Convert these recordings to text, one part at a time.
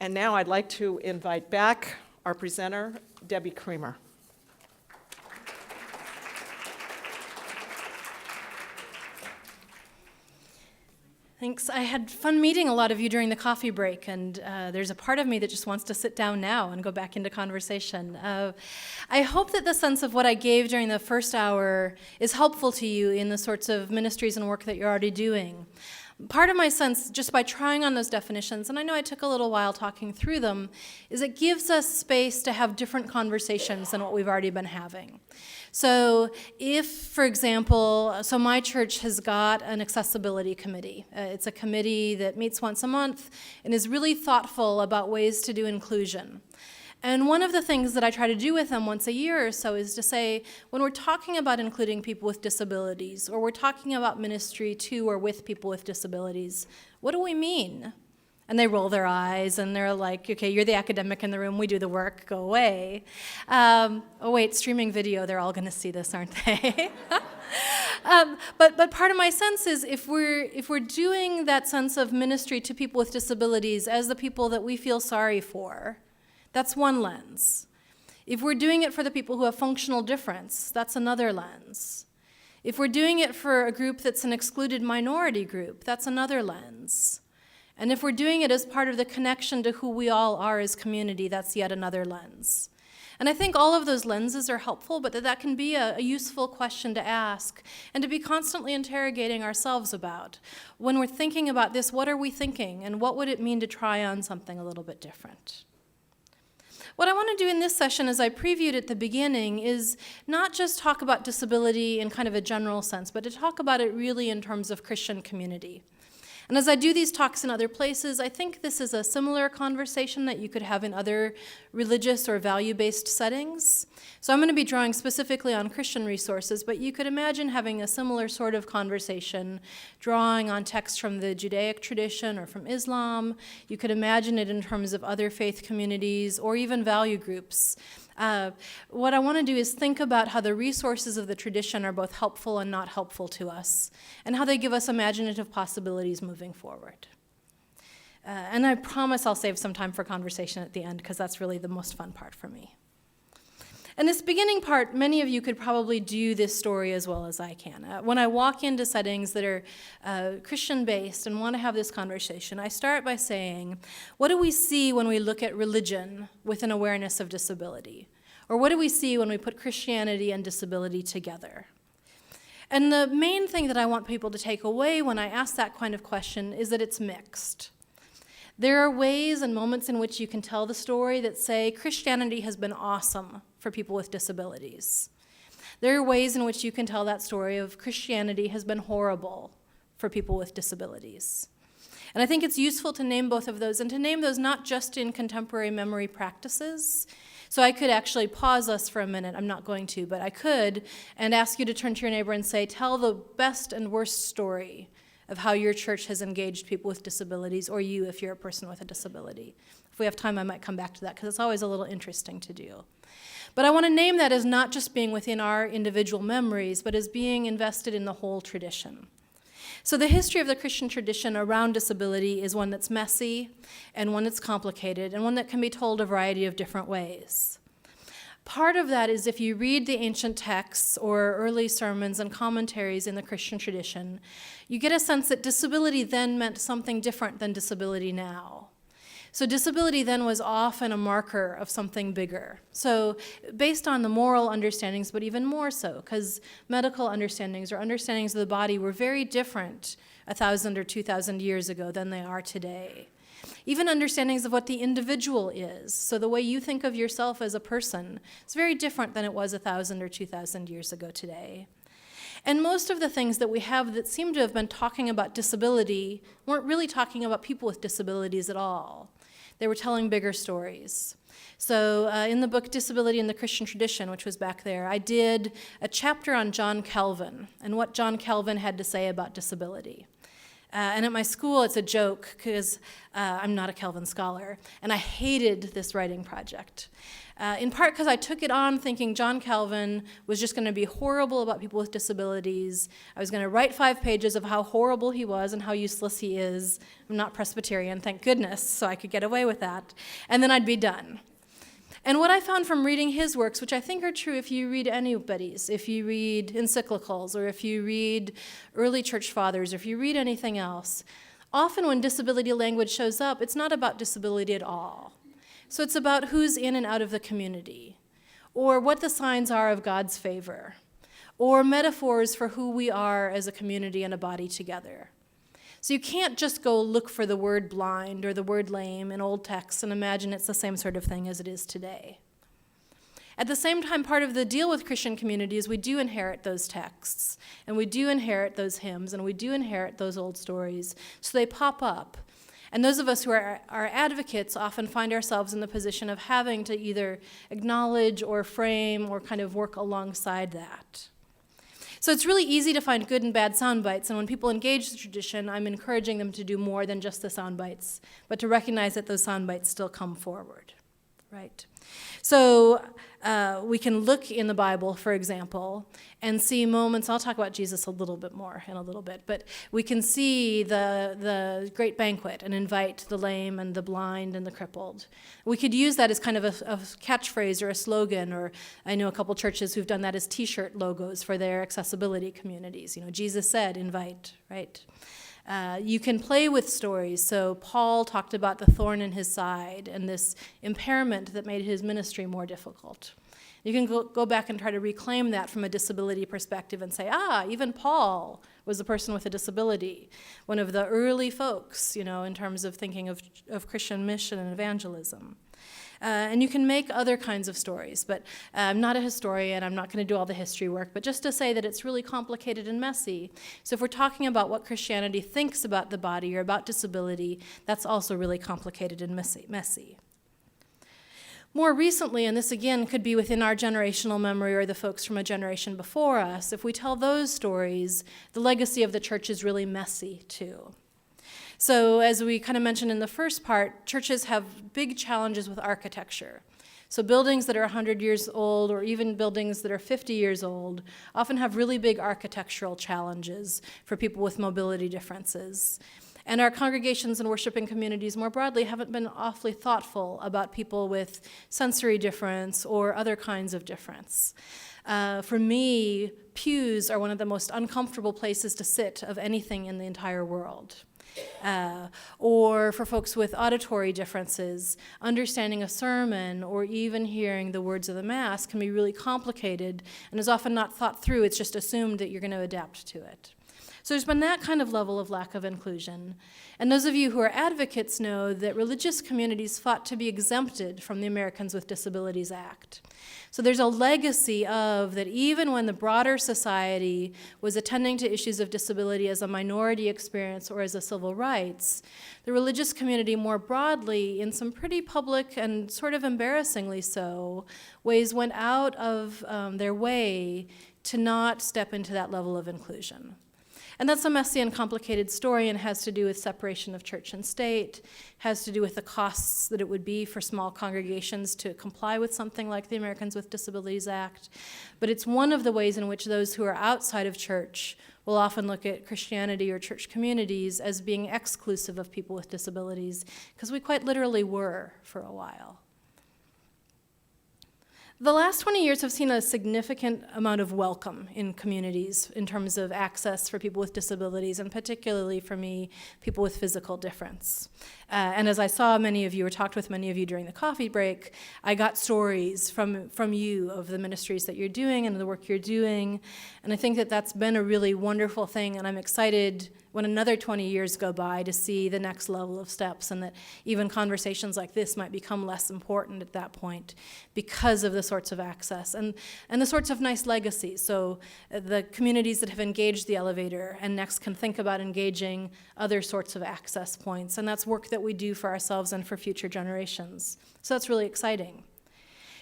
And now I'd like to invite back our presenter, Debbie Creamer. Thanks. I had fun meeting a lot of you during the coffee break, and there's a part of me that just wants to sit down now and go back into conversation. I hope that the sense of what I gave during the first hour is helpful to you in the sorts of ministries and work that you're already doing. Part of my sense, just by trying on those definitions, and I know I took a little while talking through them, is it gives us space to have different conversations than what we've already been having. So if, for example, so my church has got an accessibility committee. It's a committee that meets once a month and is really thoughtful about ways to do inclusion. And one of the things that I try to do with them once a year or so is to say, when we're talking about including people with disabilities, or we're talking about ministry to or with people with disabilities, what do we mean? And they roll their eyes, and they're like, okay, you're the academic in the room, we do the work, go away. Oh wait, streaming video, they're all gonna see this, aren't they? But part of my sense is if we're doing that sense of ministry to people with disabilities as the people that we feel sorry for, that's one lens. If we're doing it for the people who have functional difference, that's another lens. If we're doing it for a group that's an excluded minority group, that's another lens. And if we're doing it as part of the connection to who we all are as community, that's yet another lens. And I think all of those lenses are helpful, but that can be a useful question to ask and to be constantly interrogating ourselves about. When we're thinking about this, what are we thinking, and what would it mean to try on something a little bit different? What I want to do in this session, as I previewed at the beginning, is not just talk about disability in kind of a general sense, but to talk about it really in terms of Christian community. And as I do these talks in other places, I think this is a similar conversation that you could have in other religious or value-based settings. So I'm going to be drawing specifically on Christian resources, but you could imagine having a similar sort of conversation, drawing on texts from the Judaic tradition or from Islam. You could imagine it in terms of other faith communities or even value groups. What I want to do is think about how the resources of the tradition are both helpful and not helpful to us, and how they give us imaginative possibilities moving forward. And I promise I'll save some time for conversation at the end, because that's really the most fun part for me. And this beginning part, many of you could probably do this story as well as I can. When I walk into settings that are Christian-based and want to have this conversation, I start by saying, what do we see when we look at religion with an awareness of disability? Or what do we see when we put Christianity and disability together? And the main thing that I want people to take away when I ask that kind of question is that it's mixed. There are ways and moments in which you can tell the story that say Christianity has been awesome for people with disabilities. There are ways in which you can tell that story of Christianity has been horrible for people with disabilities. And I think it's useful to name both of those, and to name those not just in contemporary memory practices. So I could actually pause us for a minute. I'm not going to, but I could, and ask you to turn to your neighbor and say, tell the best and worst story of how your church has engaged people with disabilities, or you if you're a person with a disability. If we have time, I might come back to that, because it's always a little interesting to do. But I want to name that as not just being within our individual memories, but as being invested in the whole tradition. So the history of the Christian tradition around disability is one that's messy, and one that's complicated, and one that can be told a variety of different ways. Part of that is if you read the ancient texts or early sermons and commentaries in the Christian tradition, you get a sense that disability then meant something different than disability now. So disability then was often a marker of something bigger. So based on the moral understandings, but even more so, because medical understandings or understandings of the body were very different 1,000 or 2,000 years ago than they are today. Even understandings of what the individual is, so the way you think of yourself as a person, is very different than it was 1,000 or 2,000 years ago today. And most of the things that we have that seem to have been talking about disability weren't really talking about people with disabilities at all. They were telling bigger stories. So in the book Disability in the Christian Tradition, which was back there, I did a chapter on John Calvin and what John Calvin had to say about disability. And at my school, it's a joke because I'm not a Calvin scholar, and I hated this writing project. In part because I took it on thinking John Calvin was just going to be horrible about people with disabilities. I was going to write 5 pages of how horrible he was and how useless he is. I'm not Presbyterian, thank goodness, so I could get away with that. And then I'd be done. And what I found from reading his works, which I think are true if you read anybody's, if you read encyclicals, or if you read early church fathers, or if you read anything else, often when disability language shows up, it's not about disability at all. So it's about who's in and out of the community, or what the signs are of God's favor, or metaphors for who we are as a community and a body together. So you can't just go look for the word blind or the word lame in old texts and imagine it's the same sort of thing as it is today. At the same time, part of the deal with Christian community is we do inherit those texts, and we do inherit those hymns, and we do inherit those old stories, so they pop up. And those of us who are advocates often find ourselves in the position of having to either acknowledge or frame or kind of work alongside that. So it's really easy to find good and bad sound bites, and when people engage the tradition, I'm encouraging them to do more than just the sound bites, but to recognize that those sound bites still come forward, right? So we can look in the Bible, for example, and see moments. I'll talk about Jesus a little bit more in a little bit, but we can see the great banquet and invite the lame and the blind and the crippled. We could use that as kind of a catchphrase or a slogan, or I know a couple churches who've done that as T-shirt logos for their accessibility communities. You know, Jesus said, invite, right? You can play with stories. So Paul talked about the thorn in his side and this impairment that made his ministry more difficult. You can go back and try to reclaim that from a disability perspective and say, even Paul was a person with a disability, one of the early folks, in terms of thinking of Christian mission and evangelism. And you can make other kinds of stories, but I'm not a historian, I'm not going to do all the history work, but just to say that it's really complicated and messy. So if we're talking about what Christianity thinks about the body or about disability, that's also really complicated and messy. More recently, and this again could be within our generational memory or the folks from a generation before us, if we tell those stories, the legacy of the church is really messy too. So as we kind of mentioned in the first part, churches have big challenges with architecture. So buildings that are 100 years old or even buildings that are 50 years old often have really big architectural challenges for people with mobility differences. And our congregations and worshiping communities more broadly haven't been awfully thoughtful about people with sensory difference or other kinds of difference. For me, pews are one of the most uncomfortable places to sit of anything in the entire world. Or for folks with auditory differences, understanding a sermon or even hearing the words of the Mass can be really complicated and is often not thought through. It's just assumed that you're going to adapt to it. So there's been that kind of level of lack of inclusion. And those of you who are advocates know that religious communities fought to be exempted from the Americans with Disabilities Act. So there's a legacy of that even when the broader society was attending to issues of disability as a minority experience or as a civil rights, the religious community more broadly, in some pretty public and sort of embarrassingly so, ways went out of their way to not step into that level of inclusion. And that's a messy and complicated story and has to do with separation of church and state, has to do with the costs that it would be for small congregations to comply with something like the Americans with Disabilities Act. But it's one of the ways in which those who are outside of church will often look at Christianity or church communities as being exclusive of people with disabilities, because we quite literally were for a while. The last 20 years have seen a significant amount of welcome in communities in terms of access for people with disabilities, and particularly for me, people with physical difference. And as I saw many of you or talked with many of you during the coffee break, I got stories from you of the ministries that you're doing and the work you're doing. And I think that that's been a really wonderful thing, and I'm excited when another 20 years go by to see the next level of steps, and that even conversations like this might become less important at that point because of the sorts of access and the sorts of nice legacies. So the communities that have engaged the elevator and next can think about engaging other sorts of access points, and that's work that we do for ourselves and for future generations. So that's really exciting.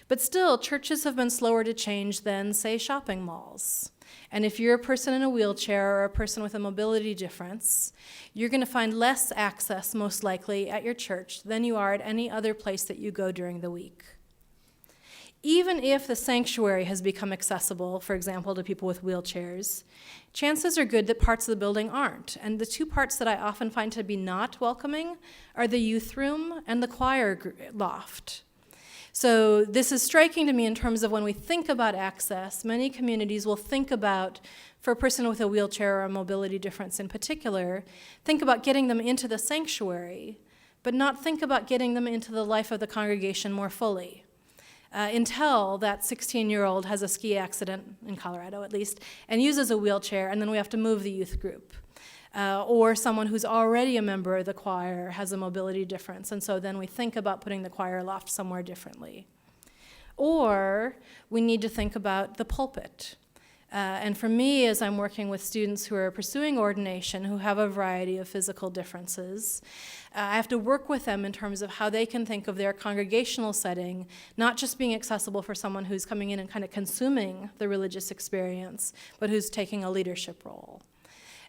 But still, churches have been slower to change than, say, shopping malls. And if you're a person in a wheelchair or a person with a mobility difference, you're going to find less access, most likely, at your church than you are at any other place that you go during the week. Even if the sanctuary has become accessible, for example, to people with wheelchairs, chances are good that parts of the building aren't. And the two parts that I often find to be not welcoming are the youth room and the choir loft. So this is striking to me in terms of when we think about access, many communities will think about, for a person with a wheelchair or a mobility difference in particular, think about getting them into the sanctuary, but not think about getting them into the life of the congregation more fully. Until that 16-year-old has a ski accident, in Colorado at least, and uses a wheelchair, and then we have to move the youth group. Or someone who's already a member of the choir has a mobility difference, and so then we think about putting the choir loft somewhere differently. Or we need to think about the pulpit. And for me, as I'm working with students who are pursuing ordination, who have a variety of physical differences, I have to work with them in terms of how they can think of their congregational setting, not just being accessible for someone who's coming in and kind of consuming the religious experience, but who's taking a leadership role.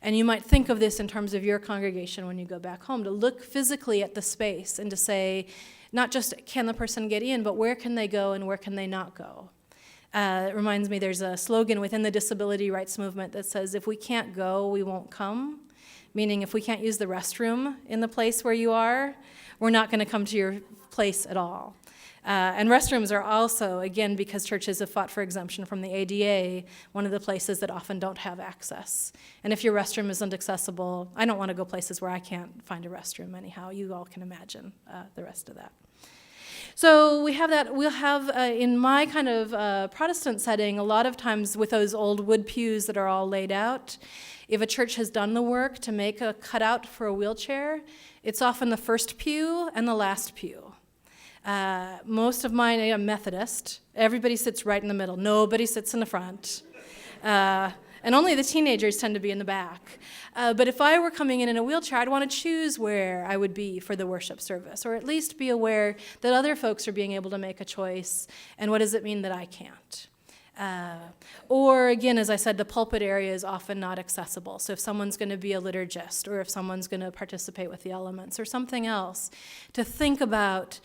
And you might think of this in terms of your congregation when you go back home, to look physically at the space and to say, not just can the person get in, but where can they go and where can they not go? It reminds me there's a slogan within the disability rights movement that says, if we can't go, we won't come. Meaning if we can't use the restroom in the place where you are, we're not going to come to your place at all. And restrooms are also, again, because churches have fought for exemption from the ADA, one of the places that often don't have access. And if your restroom isn't accessible, I don't want to go places where I can't find a restroom anyhow. You all can imagine the rest of that. So we have that. We'll have, in my kind of Protestant setting, a lot of times with those old wood pews that are all laid out, if a church has done the work to make a cutout for a wheelchair, it's often the first pew and the last pew. Most of mine are Methodist. Everybody sits right in the middle. Nobody sits in the front. And only the teenagers tend to be in the back. But if I were coming in a wheelchair, I'd want to choose where I would be for the worship service, or at least be aware that other folks are being able to make a choice, and what does it mean that I can't? Or again, as I said, the pulpit area is often not accessible. So if someone's going to be a liturgist, or if someone's going to participate with the elements or something else, to think about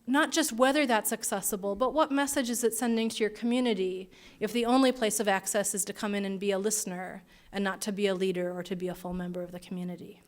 not just whether that's accessible, but what message is it sending to your community if the only place of access is to come in and be a listener and not to be a leader or to be a full member of the community.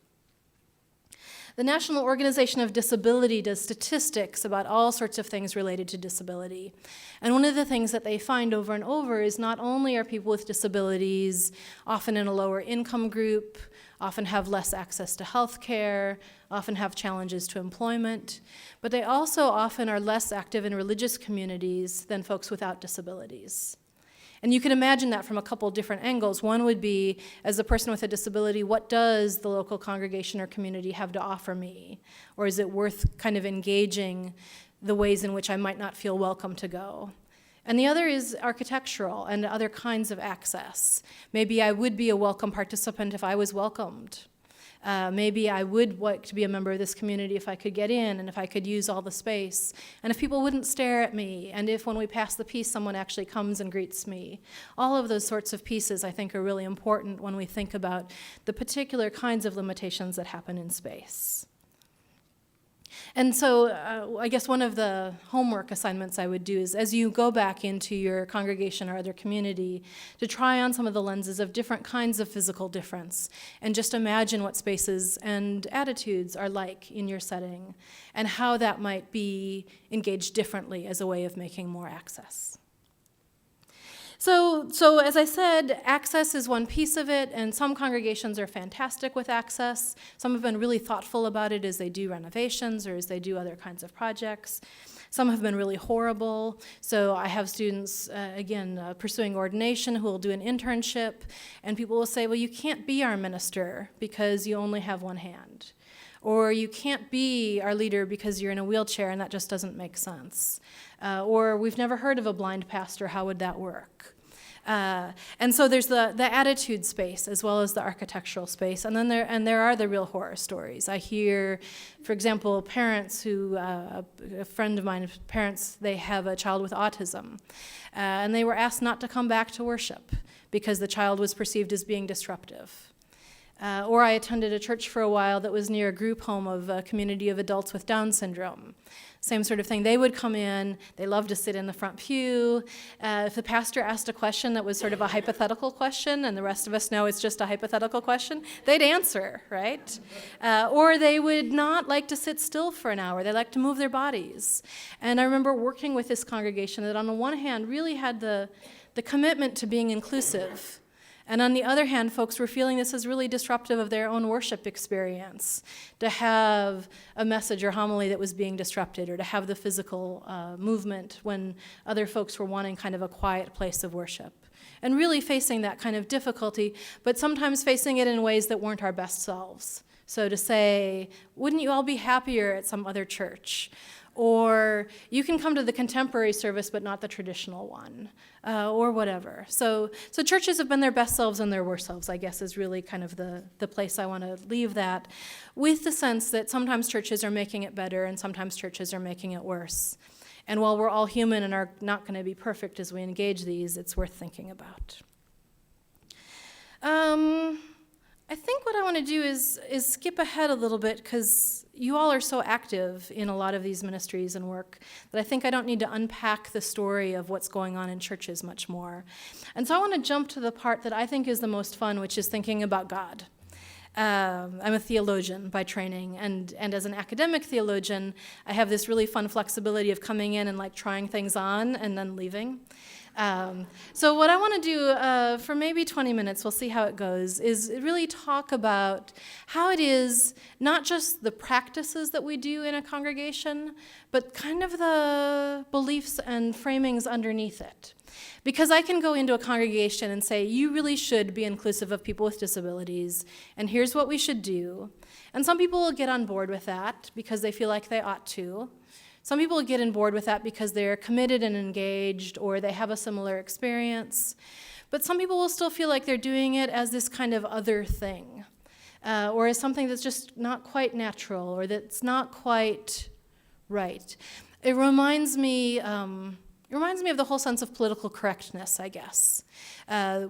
The National Organization of Disability does statistics about all sorts of things related to disability. And one of the things that they find over and over is not only are people with disabilities often in a lower income group, often have less access to health care, often have challenges to employment, but they also often are less active in religious communities than folks without disabilities. And you can imagine that from a couple different angles. One would be, as a person with a disability, what does the local congregation or community have to offer me? Or is it worth kind of engaging the ways in which I might not feel welcome to go? And the other is architectural and other kinds of access. Maybe I would be a welcome participant if I was welcomed. Maybe I would like to be a member of this community if I could get in and if I could use all the space, and if people wouldn't stare at me, and if when we pass the peace someone actually comes and greets me. All of those sorts of pieces I think are really important when we think about the particular kinds of limitations that happen in space. And so I guess one of the homework assignments I would do is, as you go back into your congregation or other community, to try on some of the lenses of different kinds of physical difference, and just imagine what spaces and attitudes are like in your setting, and how that might be engaged differently as a way of making more access. So as I said, access is one piece of it, and some congregations are fantastic with access. Some have been really thoughtful about it as they do renovations or as they do other kinds of projects. Some have been really horrible. So I have students, pursuing ordination who will do an internship, and people will say, well, you can't be our minister because you only have one hand. Or you can't be our leader because you're in a wheelchair and that just doesn't make sense. Or we've never heard of a blind pastor, how would that work? And so there's the attitude space as well as the architectural space, and then there are the real horror stories. I hear, for example, parents who, a friend of mine's parents, they have a child with autism, and they were asked not to come back to worship because the child was perceived as being disruptive. Or I attended a church for a while that was near a group home of a community of adults with Down syndrome. Same sort of thing. They would come in, they loved to sit in the front pew. If the pastor asked a question that was sort of a hypothetical question, and the rest of us know it's just a hypothetical question, they'd answer, right? Or they would not like to sit still for an hour. They like to move their bodies. And I remember working with this congregation that on the one hand really had the commitment to being inclusive. And on the other hand, folks were feeling this is really disruptive of their own worship experience, to have a message or homily that was being disrupted, or to have the physical movement when other folks were wanting kind of a quiet place of worship. And really facing that kind of difficulty, but sometimes facing it in ways that weren't our best selves. So to say, wouldn't you all be happier at some other church? Or you can come to the contemporary service but not the traditional one, or whatever. So churches have been their best selves and their worst selves, I guess, is really kind of the place I want to leave that, with the sense that sometimes churches are making it better and sometimes churches are making it worse. And while we're all human and are not going to be perfect as we engage these, it's worth thinking about. I think what I want to do is skip ahead a little bit, because you all are so active in a lot of these ministries and work that I think I don't need to unpack the story of what's going on in churches much more. And so I want to jump to the part that I think is the most fun, which is thinking about God. I'm a theologian by training, and as an academic theologian, I have this really fun flexibility of coming in and like trying things on and then leaving. So what I want to do for maybe 20 minutes, we'll see how it goes, is really talk about how it is not just the practices that we do in a congregation, but kind of the beliefs and framings underneath it. Because I can go into a congregation and say, you really should be inclusive of people with disabilities, and here's what we should do. And some people will get on board with that because they feel like they ought to. Some people get on board with that because they're committed and engaged, or they have a similar experience. But some people will still feel like they're doing it as this kind of other thing, or as something that's just not quite natural, or that's not quite right. It reminds me of the whole sense of political correctness, I guess.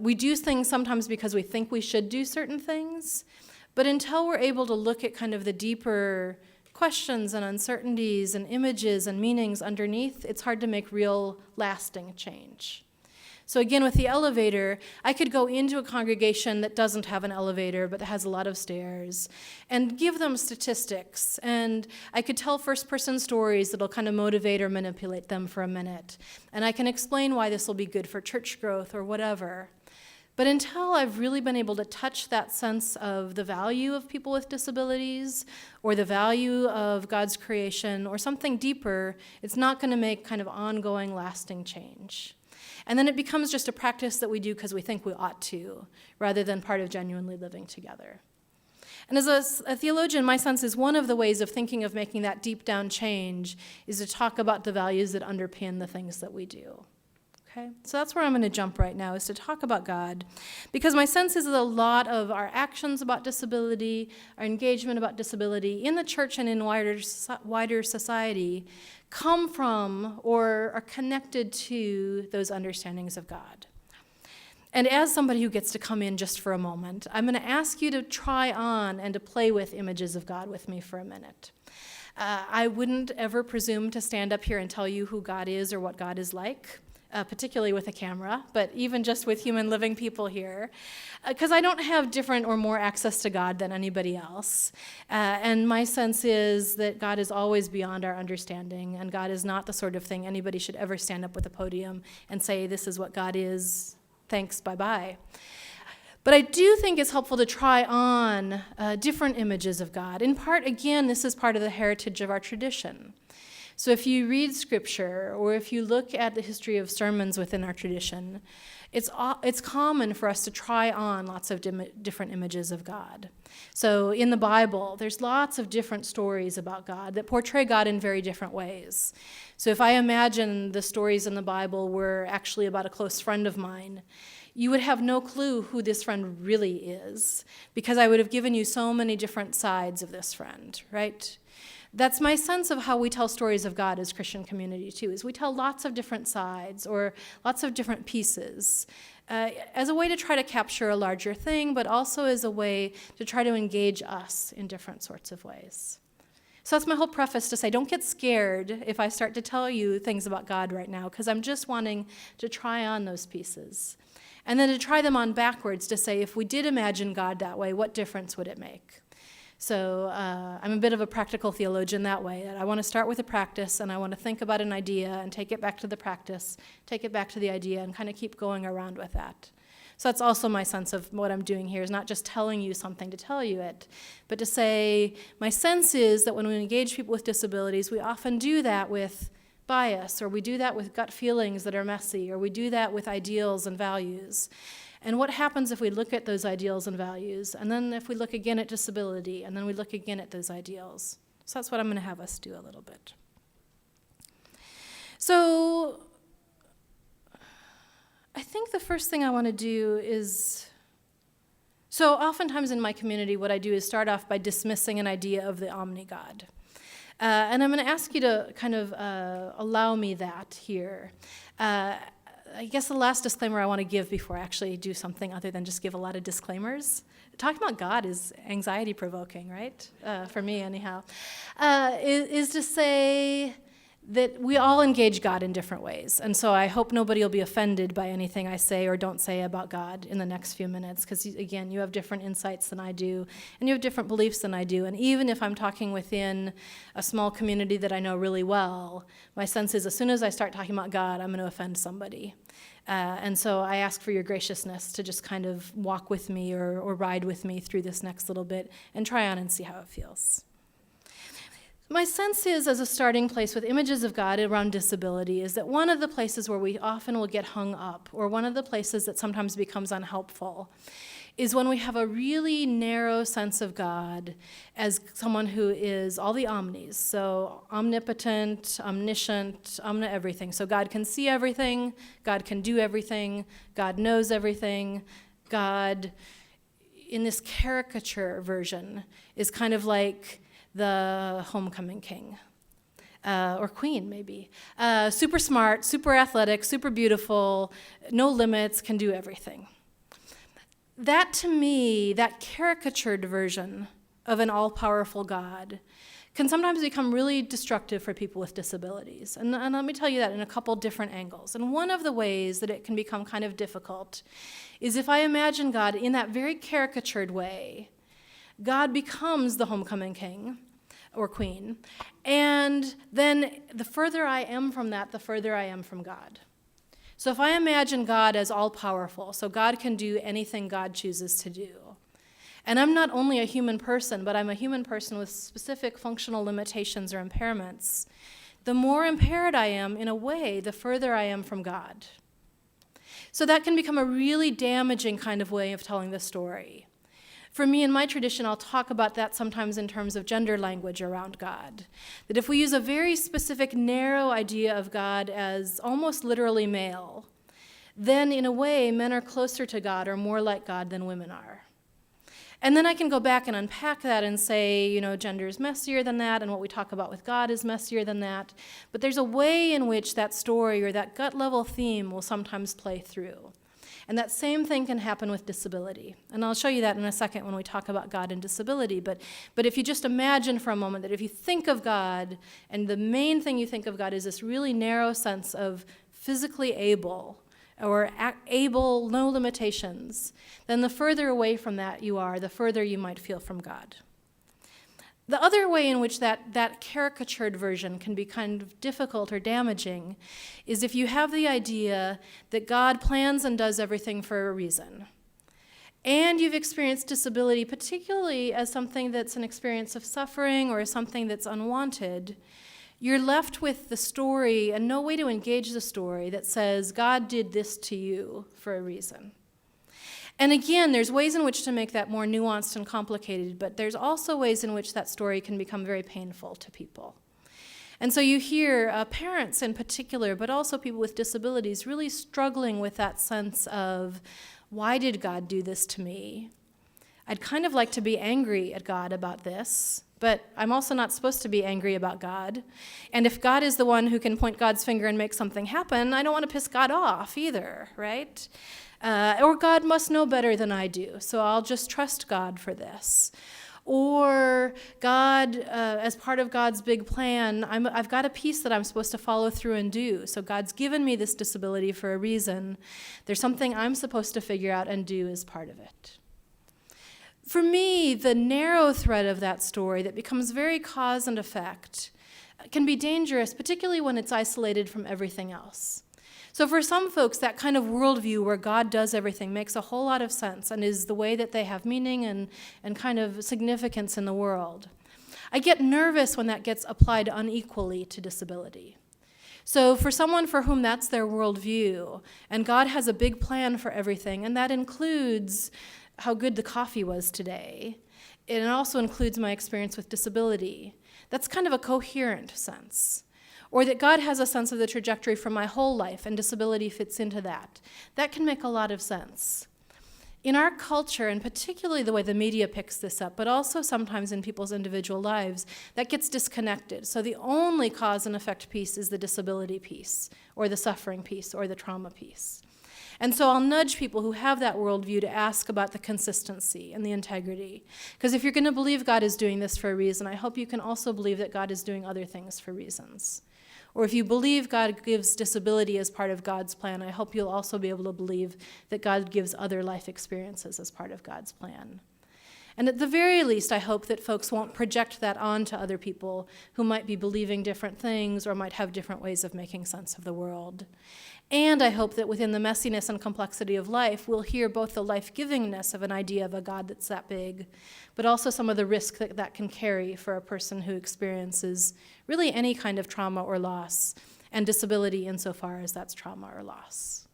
We do things sometimes because we think we should do certain things, but until we're able to look at kind of the deeper questions and uncertainties and images and meanings underneath, it's hard to make real lasting change. So again, with the elevator, I could go into a congregation that doesn't have an elevator but that has a lot of stairs and give them statistics, and I could tell first-person stories that'll kind of motivate or manipulate them for a minute, and I can explain why this will be good for church growth or whatever. But until I've really been able to touch that sense of the value of people with disabilities, or the value of God's creation, or something deeper, it's not going to make kind of ongoing, lasting change. And then it becomes just a practice that we do because we think we ought to, rather than part of genuinely living together. And as a theologian, my sense is one of the ways of thinking of making that deep down change is to talk about the values that underpin the things that we do. Okay? So that's where I'm going to jump right now, is to talk about God. Because my sense is that a lot of our actions about disability, our engagement about disability in the church and in wider society come from or are connected to those understandings of God. And as somebody who gets to come in just for a moment, I'm going to ask you to try on and to play with images of God with me for a minute. I wouldn't ever presume to stand up here and tell you who God is or what God is like. Particularly with a camera, but even just with human living people here, because I don't have different or more access to God than anybody else. And my sense is that God is always beyond our understanding, and God is not the sort of thing anybody should ever stand up with a podium and say, this is what God is, thanks, bye-bye. But I do think it's helpful to try on different images of God. In part, again, this is part of the heritage of our tradition. So if you read scripture, or if you look at the history of sermons within our tradition, It's common for us to try on lots of different images of God. So in the Bible, there's lots of different stories about God that portray God in very different ways. So if I imagine the stories in the Bible were actually about a close friend of mine, you would have no clue who this friend really is, because I would have given you so many different sides of this friend, right? That's my sense of how we tell stories of God as Christian community too, is we tell lots of different sides or lots of different pieces as a way to try to capture a larger thing, but also as a way to try to engage us in different sorts of ways. So that's my whole preface to say, don't get scared if I start to tell you things about God right now, because I'm just wanting to try on those pieces. And then to try them on backwards to say, if we did imagine God that way, what difference would it make? So I'm a bit of a practical theologian that way. That I want to start with a practice, and I want to think about an idea and take it back to the practice, take it back to the idea, and kind of keep going around with that. So that's also my sense of what I'm doing here, is not just telling you something to tell you it, but to say, my sense is that when we engage people with disabilities, we often do that with bias, or we do that with gut feelings that are messy, or we do that with ideals and values. And what happens if we look at those ideals and values, and then if we look again at disability, and then we look again at those ideals? So that's what I'm going to have us do a little bit. So I think the first thing I want to do is, so oftentimes in my community, what I do is start off by dismissing an idea of the omni-God. And I'm going to ask you to kind of allow me that here. I guess the last disclaimer I want to give before I actually do something other than just give a lot of disclaimers. Talking about God is anxiety-provoking, right? For me, anyhow. Is to say that we all engage God in different ways. And so I hope nobody will be offended by anything I say or don't say about God in the next few minutes, because, again, you have different insights than I do, and you have different beliefs than I do. And even if I'm talking within a small community that I know really well, my sense is as soon as I start talking about God, I'm going to offend somebody. And so I ask for your graciousness to just kind of walk with me or ride with me through this next little bit and try on and see how it feels. My sense is, as a starting place with images of God around disability, is that one of the places where we often will get hung up, or one of the places that sometimes becomes unhelpful, is when we have a really narrow sense of God as someone who is all the omnis, so omnipotent, omniscient, omni-everything. So God can see everything, God can do everything, God knows everything. God, in this caricature version, is kind of like the homecoming king, or queen maybe. Super smart, super athletic, super beautiful, no limits, can do everything. That, to me, that caricatured version of an all-powerful God can sometimes become really destructive for people with disabilities. And let me tell you that in a couple different angles. And one of the ways that it can become kind of difficult is if I imagine God in that very caricatured way. God becomes the homecoming king or queen, and then the further I am from that, the further I am from God. So if I imagine God as all-powerful, so God can do anything God chooses to do, and I'm not only a human person, but I'm a human person with specific functional limitations or impairments, the more impaired I am, in a way, the further I am from God. So that can become a really damaging kind of way of telling the story. For me, in my tradition, I'll talk about that sometimes in terms of gender language around God. That if we use a very specific, narrow idea of God as almost literally male, then in a way, men are closer to God or more like God than women are. And then I can go back and unpack that and say, gender is messier than that, and what we talk about with God is messier than that. But there's a way in which that story or that gut-level theme will sometimes play through. And that same thing can happen with disability. And I'll show you that in a second when we talk about God and disability. But if you just imagine for a moment that if you think of God, and the main thing you think of God is this really narrow sense of physically able, or able, no limitations, then the further away from that you are, the further you might feel from God. The other way in which that caricatured version can be kind of difficult or damaging is if you have the idea that God plans and does everything for a reason, and you've experienced disability particularly as something that's an experience of suffering or something that's unwanted, you're left with the story and no way to engage the story that says, God did this to you for a reason. And again, there's ways in which to make that more nuanced and complicated, but there's also ways in which that story can become very painful to people. And so you hear parents in particular, but also people with disabilities really struggling with that sense of, why did God do this to me? I'd kind of like to be angry at God about this, but I'm also not supposed to be angry about God. And if God is the one who can point God's finger and make something happen, I don't want to piss God off either, right? Or God must know better than I do, so I'll just trust God for this. Or God, as part of God's big plan, I've got a piece that I'm supposed to follow through and do. So God's given me this disability for a reason. There's something I'm supposed to figure out and do as part of it. For me, the narrow thread of that story that becomes very cause and effect can be dangerous, particularly when it's isolated from everything else. So for some folks, that kind of worldview where God does everything makes a whole lot of sense and is the way that they have meaning and kind of significance in the world. I get nervous when that gets applied unequally to disability. So for someone for whom that's their worldview, and God has a big plan for everything, and that includes how good the coffee was today, and it also includes my experience with disability, that's kind of a coherent sense. Or that God has a sense of the trajectory for my whole life and disability fits into that. That can make a lot of sense. In our culture, and particularly the way the media picks this up, but also sometimes in people's individual lives, that gets disconnected. So the only cause and effect piece is the disability piece, or the suffering piece, or the trauma piece. And so I'll nudge people who have that worldview to ask about the consistency and the integrity. Because if you're going to believe God is doing this for a reason, I hope you can also believe that God is doing other things for reasons. Or if you believe God gives disability as part of God's plan, I hope you'll also be able to believe that God gives other life experiences as part of God's plan. And at the very least, I hope that folks won't project that onto other people who might be believing different things or might have different ways of making sense of the world. And I hope that within the messiness and complexity of life, we'll hear both the life-givingness of an idea of a God that's that big, but also some of the risk that that can carry for a person who experiences really any kind of trauma or loss, and disability insofar as that's trauma or loss.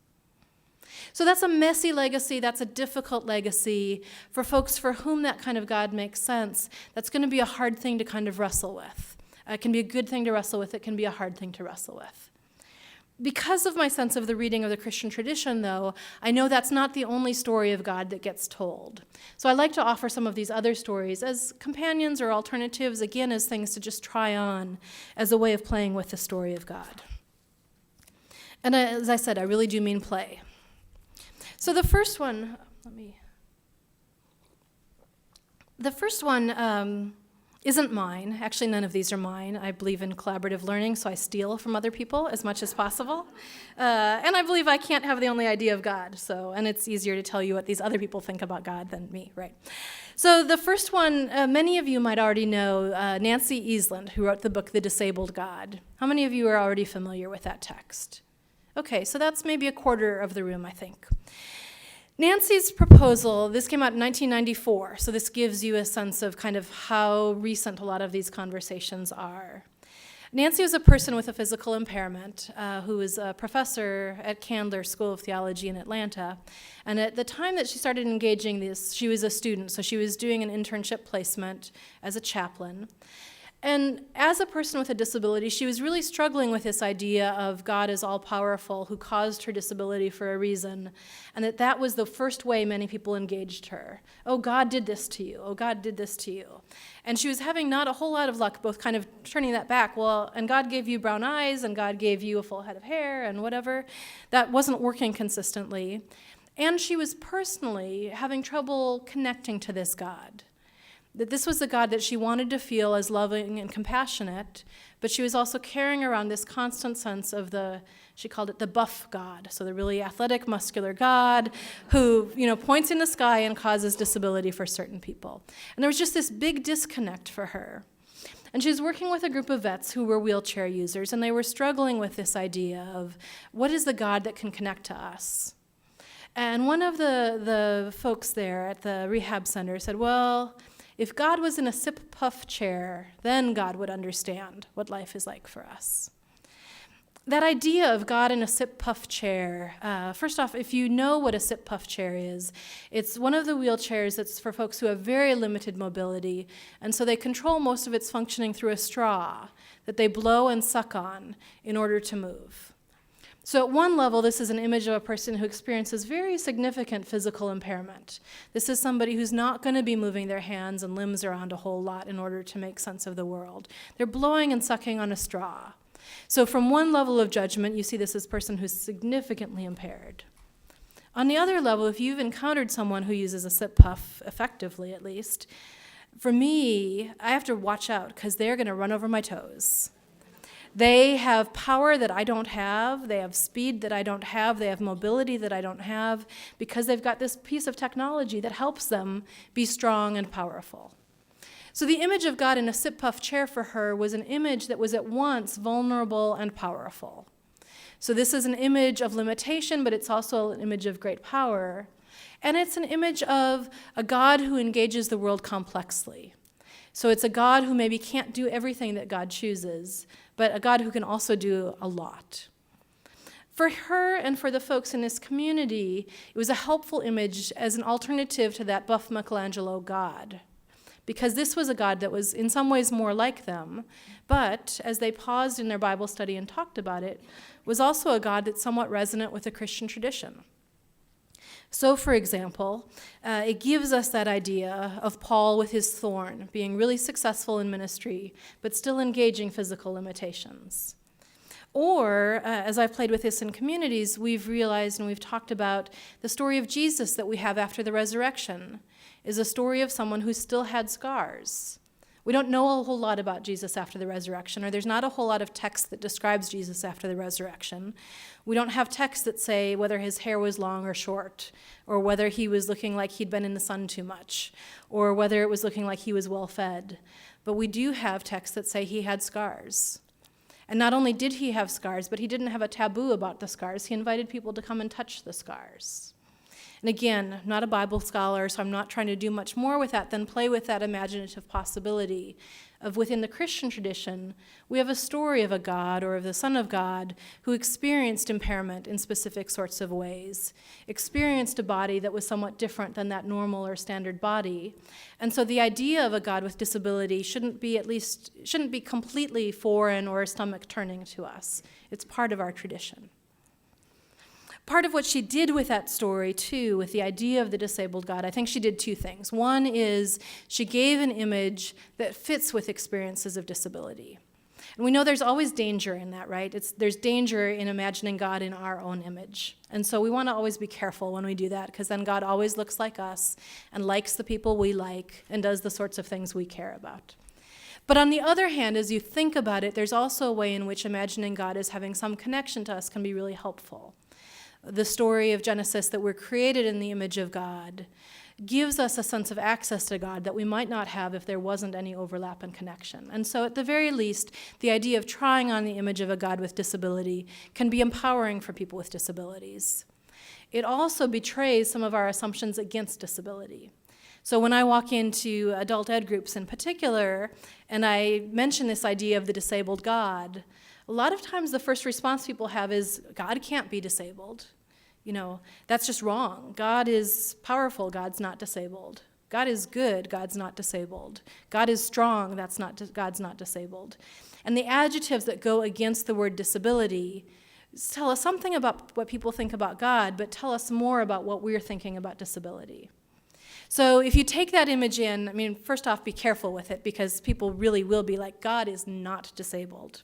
So that's a messy legacy, that's a difficult legacy. For folks for whom that kind of God makes sense, that's going to be a hard thing to kind of wrestle with. It can be a good thing to wrestle with, it can be a hard thing to wrestle with. Because of my sense of the reading of the Christian tradition, though, I know that's not the only story of God that gets told. So I like to offer some of these other stories as companions or alternatives, again, as things to just try on as a way of playing with the story of God. And as I said, I really do mean play. So the first one isn't mine. Actually, none of these are mine. I believe in collaborative learning, so I steal from other people as much as possible. And I believe I can't have the only idea of God, and it's easier to tell you what these other people think about God than me, right? So the first one, many of you might already know Nancy Easland, who wrote the book The Disabled God. How many of you are already familiar with that text? Okay, so that's maybe a quarter of the room, I think. Nancy's proposal, this came out in 1994, so this gives you a sense of kind of how recent a lot of these conversations are. Nancy was a person with a physical impairment who was a professor at Candler School of Theology in Atlanta. And at the time that she started engaging this, she was a student, so she was doing an internship placement as a chaplain. And as a person with a disability, she was really struggling with this idea of God as all-powerful, who caused her disability for a reason, and that was the first way many people engaged her. Oh, God did this to you. Oh, God did this to you. And she was having not a whole lot of luck, both kind of turning that back. Well, and God gave you brown eyes, and God gave you a full head of hair, and whatever. That wasn't working consistently. And she was personally having trouble connecting to this God. That this was the God that she wanted to feel as loving and compassionate, but she was also carrying around this constant sense of she called it the buff God, so the really athletic, muscular God who, points in the sky and causes disability for certain people. And there was just this big disconnect for her. And she was working with a group of vets who were wheelchair users, and they were struggling with this idea of what is the God that can connect to us? And one of the folks there at the rehab center said, well, If God was in a sip-puff chair, then God would understand what life is like for us. That idea of God in a sip-puff chair, first off, if you know what a sip-puff chair is, it's one of the wheelchairs that's for folks who have very limited mobility, and so they control most of its functioning through a straw that they blow and suck on in order to move. So at one level, this is an image of a person who experiences very significant physical impairment. This is somebody who's not going to be moving their hands and limbs around a whole lot in order to make sense of the world. They're blowing and sucking on a straw. So from one level of judgment, you see this as a person who's significantly impaired. On the other level, if you've encountered someone who uses a sip puff, effectively at least, for me, I have to watch out because they're going to run over my toes. They have power that I don't have. They have speed that I don't have. They have mobility that I don't have because they've got this piece of technology that helps them be strong and powerful. So the image of God in a sip-puff chair for her was an image that was at once vulnerable and powerful. So this is an image of limitation, but it's also an image of great power. And it's an image of a God who engages the world complexly. So it's a God who maybe can't do everything that God chooses, but a God who can also do a lot. For her and for the folks in this community, it was a helpful image as an alternative to that buff Michelangelo God, because this was a God that was in some ways more like them, but as they paused in their Bible study and talked about it, was also a God that's somewhat resonant with the Christian tradition. So, for example, it gives us that idea of Paul with his thorn, being really successful in ministry, but still engaging physical limitations. Or, as I've played with this in communities, we've realized and we've talked about the story of Jesus that we have after the resurrection is a story of someone who still had scars. We don't know a whole lot about Jesus after the resurrection, or there's not a whole lot of text that describes Jesus after the resurrection. We don't have texts that say whether his hair was long or short, or whether he was looking like he'd been in the sun too much, or whether it was looking like he was well-fed. But we do have texts that say he had scars. And not only did he have scars, but he didn't have a taboo about the scars. He invited people to come and touch the scars. And again, I'm not a Bible scholar, so I'm not trying to do much more with that than play with that imaginative possibility of within the Christian tradition, we have a story of a God or of the Son of God who experienced impairment in specific sorts of ways, experienced a body that was somewhat different than that normal or standard body. And so the idea of a God with disability shouldn't be completely foreign or stomach-turning to us. It's part of our tradition. Part of what she did with that story, too, with the idea of the disabled God, I think she did two things. One is she gave an image that fits with experiences of disability. And we know there's always danger in that, right? There's danger in imagining God in our own image. And so we want to always be careful when we do that, because then God always looks like us and likes the people we like and does the sorts of things we care about. But on the other hand, as you think about it, there's also a way in which imagining God as having some connection to us can be really helpful. The story of Genesis, that we're created in the image of God, gives us a sense of access to God that we might not have if there wasn't any overlap and connection. And so at the very least, the idea of trying on the image of a God with disability can be empowering for people with disabilities. It also betrays some of our assumptions against disability. So when I walk into adult ed groups in particular, and I mention this idea of the disabled God, a lot of times the first response people have is, God can't be disabled. That's just wrong. God is powerful, God's not disabled. God is good, God's not disabled. God is strong, God's not disabled. And the adjectives that go against the word disability tell us something about what people think about God, but tell us more about what we're thinking about disability. So if you take that image in, first off, be careful with it, because people really will be like, God is not disabled.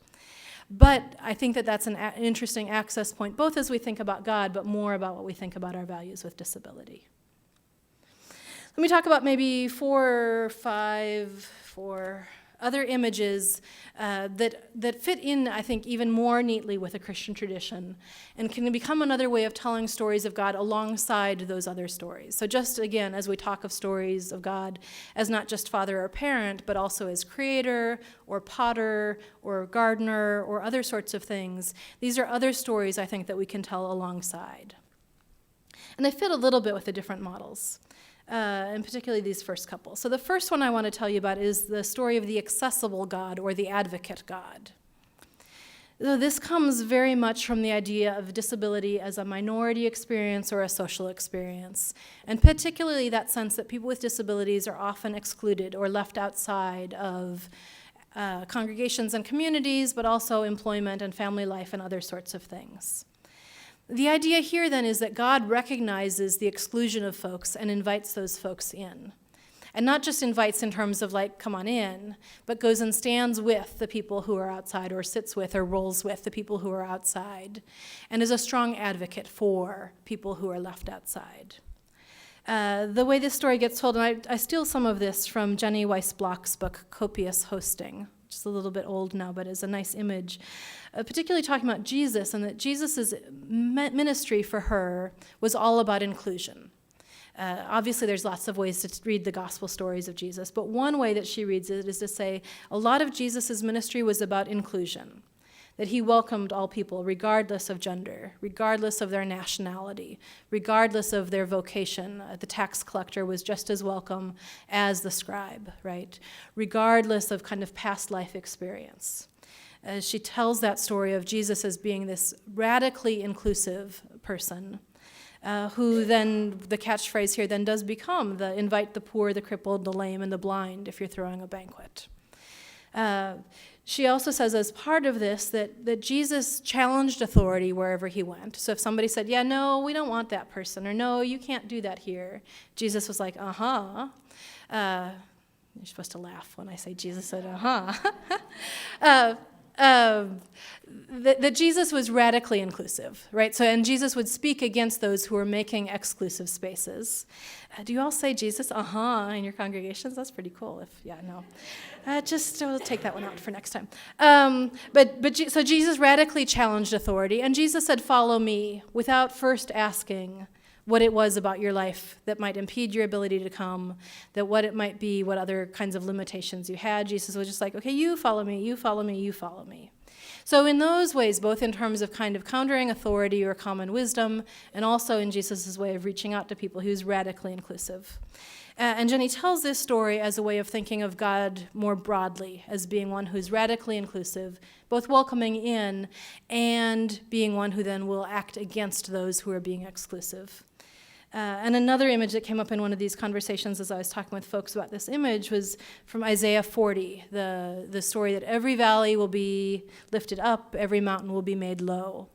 But I think that that's an interesting access point, both as we think about God, but more about what we think about our values with disability. Let me talk about maybe 4 or 5 other images that fit in, I think, even more neatly with a Christian tradition and can become another way of telling stories of God alongside those other stories. So just, again, as we talk of stories of God as not just father or parent, but also as creator or potter or gardener or other sorts of things, these are other stories, I think, that we can tell alongside. And they fit a little bit with the different models. and particularly these first couple. So the first one I want to tell you about is the story of the accessible God, or the advocate God. So this comes very much from the idea of disability as a minority experience or a social experience, and particularly that sense that people with disabilities are often excluded or left outside of congregations and communities, but also employment and family life and other sorts of things. The idea here then is that God recognizes the exclusion of folks and invites those folks in. And not just invites in terms of like, come on in, but goes and stands with the people who are outside, or sits with or rolls with the people who are outside, and is a strong advocate for people who are left outside. The way this story gets told, and I steal some of this from Jenny Weiss-Block's book, Copious Hosting, which is a little bit old now, but is a nice image, particularly talking about Jesus, and that Jesus' ministry for her was all about inclusion. Obviously, there's lots of ways to read the gospel stories of Jesus, but one way that she reads it is to say a lot of Jesus' ministry was about inclusion, that he welcomed all people regardless of gender, regardless of their nationality, regardless of their vocation. The tax collector was just as welcome as the scribe, right? Regardless of kind of past life experience. She tells that story of Jesus as being this radically inclusive person, who then, the catchphrase here then does become the invite the poor, the crippled, the lame, and the blind if you're throwing a banquet. She also says as part of this that Jesus challenged authority wherever he went. So if somebody said, yeah, no, we don't want that person, or no, you can't do that here, Jesus was like, uh-huh. You're supposed to laugh when I say Jesus said, uh-huh. That Jesus was radically inclusive, right? So, and Jesus would speak against those who were making exclusive spaces. Do you all say Jesus, in your congregations? That's pretty cool. We'll take that one out for next time. So Jesus radically challenged authority, and Jesus said, follow me, without first asking what it was about your life that might impede your ability to come, that what it might be, what other kinds of limitations you had. Jesus was just like, okay, you follow me, you follow me, you follow me. So in those ways, both in terms of kind of countering authority or common wisdom, and also in Jesus' way of reaching out to people, he was radically inclusive. And Jenny tells this story as a way of thinking of God more broadly, as being one who's radically inclusive, both welcoming in and being one who then will act against those who are being exclusive. And another image that came up in one of these conversations as I was talking with folks about this image was from Isaiah 40, the story that every valley will be lifted up, every mountain will be made low.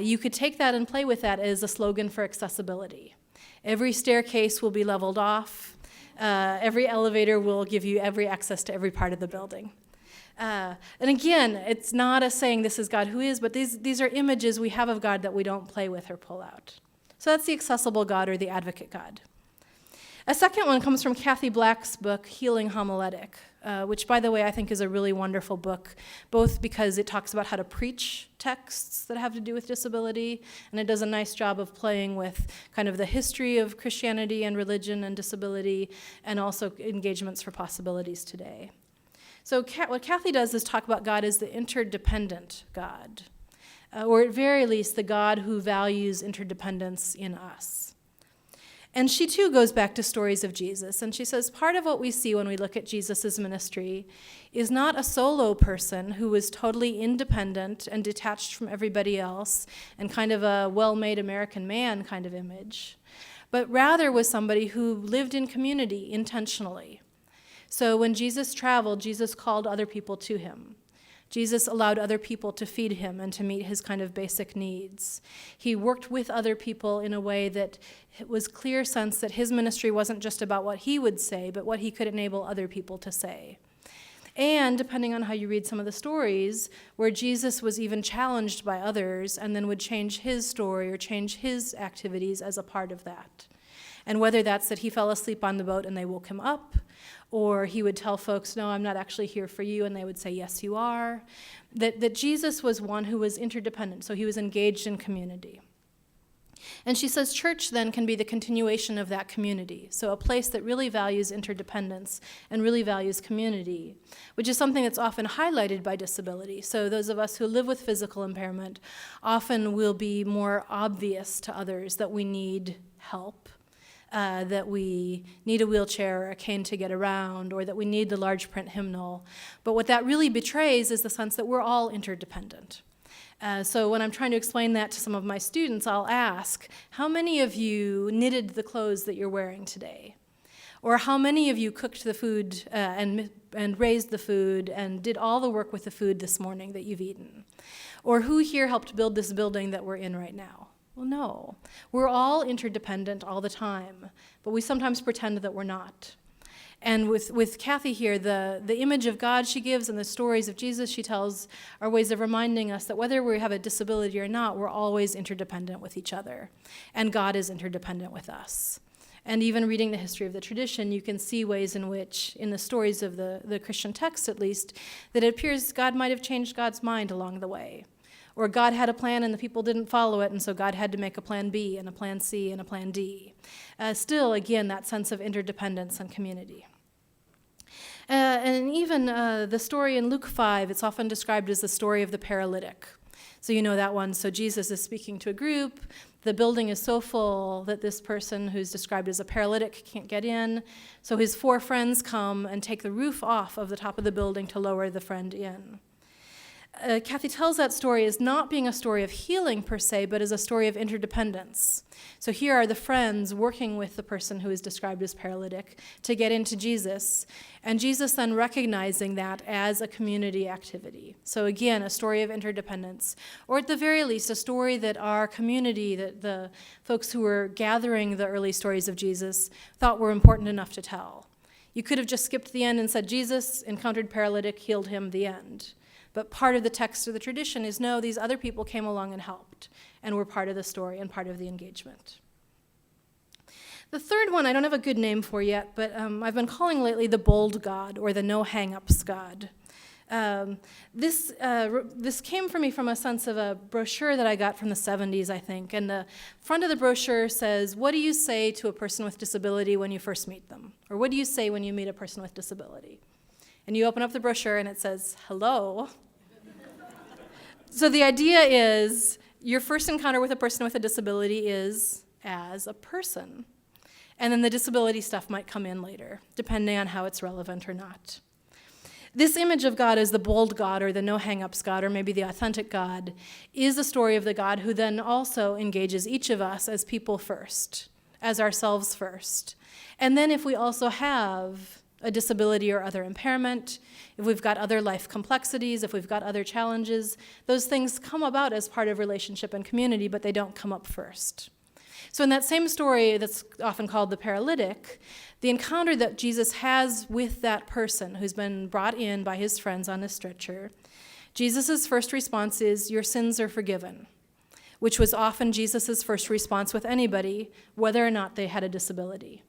You could take that and play with that as a slogan for accessibility. Every staircase will be leveled off. Every elevator will give you every access to every part of the building. And again, it's not us saying this is God who is, but these are images we have of God that we don't play with or pull out. So that's the accessible God, or the advocate God. A second one comes from Kathy Black's book, Healing Homiletic, which, by the way, I think is a really wonderful book, both because it talks about how to preach texts that have to do with disability, and it does a nice job of playing with kind of the history of Christianity and religion and disability, and also engagements for possibilities today. So what Kathy does is talk about God as the interdependent God, or at very least the God who values interdependence in us. And she too goes back to stories of Jesus, and she says part of what we see when we look at Jesus' ministry is not a solo person who was totally independent and detached from everybody else and kind of a well-made American man kind of image, but rather was somebody who lived in community intentionally. So when Jesus traveled, Jesus called other people to him. Jesus allowed other people to feed him and to meet his kind of basic needs. He worked with other people in a way that it was clear sense that his ministry wasn't just about what he would say, but what he could enable other people to say. And depending on how you read some of the stories, where Jesus was even challenged by others and then would change his story or change his activities as a part of that. And whether that's that he fell asleep on the boat and they woke him up, or he would tell folks, no, I'm not actually here for you, and they would say, yes, you are. That Jesus was one who was interdependent, so he was engaged in community. And she says church then can be the continuation of that community, so a place that really values interdependence and really values community, which is something that's often highlighted by disability. So those of us who live with physical impairment often will be more obvious to others that we need help. that we need a wheelchair or a cane to get around, or that we need the large print hymnal. But what that really betrays is the sense that we're all interdependent. So when I'm trying to explain that to some of my students, I'll ask, how many of you knitted the clothes that you're wearing today? Or how many of you cooked the food and raised the food and did all the work with the food this morning that you've eaten? Or who here helped build this building that we're in right now? Well, no. We're all interdependent all the time, but we sometimes pretend that we're not. And with Kathy here, the image of God she gives and the stories of Jesus she tells are ways of reminding us that whether we have a disability or not, we're always interdependent with each other. And God is interdependent with us. And even reading the history of the tradition, you can see ways in which, in the stories of the Christian text at least, that it appears God might have changed God's mind along the way. Or God had a plan and the people didn't follow it, and so God had to make a plan B and a plan C and a plan D. Still, again, that sense of interdependence and community. And even the story in Luke 5, it's often described as the story of the paralytic. So you know that one. So Jesus is speaking to a group. The building is so full that this person who's described as a paralytic can't get in. So his 4 friends come and take the roof off of the top of the building to lower the friend in. Kathy tells that story as not being a story of healing per se, but as a story of interdependence. So here are the friends working with the person who is described as paralytic to get into Jesus, and Jesus then recognizing that as a community activity. So again, a story of interdependence, or at the very least, a story that our community, that the folks who were gathering the early stories of Jesus thought were important enough to tell. You could have just skipped the end and said, Jesus encountered paralytic, healed him, the end. But part of the text of the tradition is, no, these other people came along and helped and were part of the story and part of the engagement. The third one I don't have a good name for yet, but I've been calling lately the bold God, or the no hang-ups God. This came for me from a sense of a brochure that I got from the 70s, I think. And the front of the brochure says, what do you say to a person with disability when you first meet them? Or what do you say when you meet a person with disability? And you open up the brochure and it says, hello. So the idea is your first encounter with a person with a disability is as a person. And then the disability stuff might come in later, depending on how it's relevant or not. This image of God as the bold God, or the no hang-ups God, or maybe the authentic God, is a story of the God who then also engages each of us as people first, as ourselves first. And then if we also have a disability or other impairment, if we've got other life complexities, if we've got other challenges, those things come about as part of relationship and community, but they don't come up first. So in that same story that's often called the paralytic, the encounter that Jesus has with that person who's been brought in by his friends on a stretcher, Jesus' first response is, your sins are forgiven, which was often Jesus' first response with anybody, whether or not they had a disability.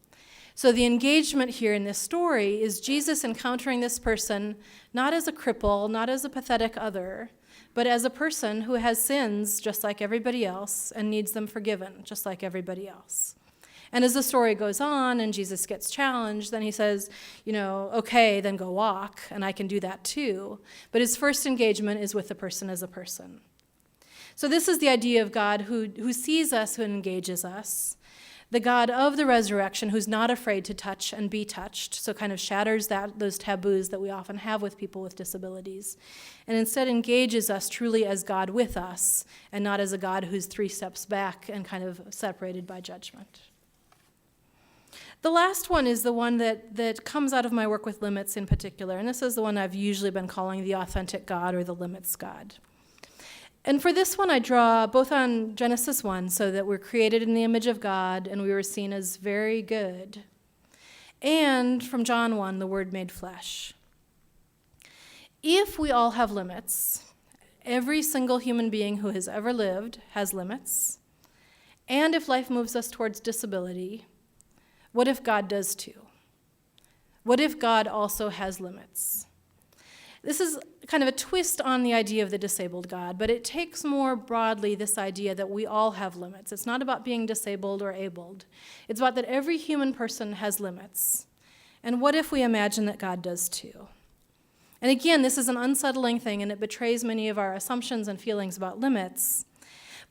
So the engagement here in this story is Jesus encountering this person not as a cripple, not as a pathetic other, but as a person who has sins just like everybody else and needs them forgiven just like everybody else. And as the story goes on and Jesus gets challenged, then he says, okay, then go walk, and I can do that too. But his first engagement is with the person as a person. So this is the idea of God who sees us, who engages us. The God of the resurrection who's not afraid to touch and be touched, so kind of shatters those taboos that we often have with people with disabilities, and instead engages us truly as God with us, and not as a God who's 3 steps back and kind of separated by judgment. The last one is the one that comes out of my work with limits in particular, and this is the one I've usually been calling the authentic God, or the limits God. And for this one, I draw both on Genesis 1, so that we're created in the image of God and we were seen as very good, and from John 1, the Word made flesh. If we all have limits, every single human being who has ever lived has limits, and if life moves us towards disability, what if God does too? What if God also has limits? This is kind of a twist on the idea of the disabled God, but it takes more broadly this idea that we all have limits. It's not about being disabled or abled. It's about that every human person has limits. And what if we imagine that God does too? And again, this is an unsettling thing, and it betrays many of our assumptions and feelings about limits.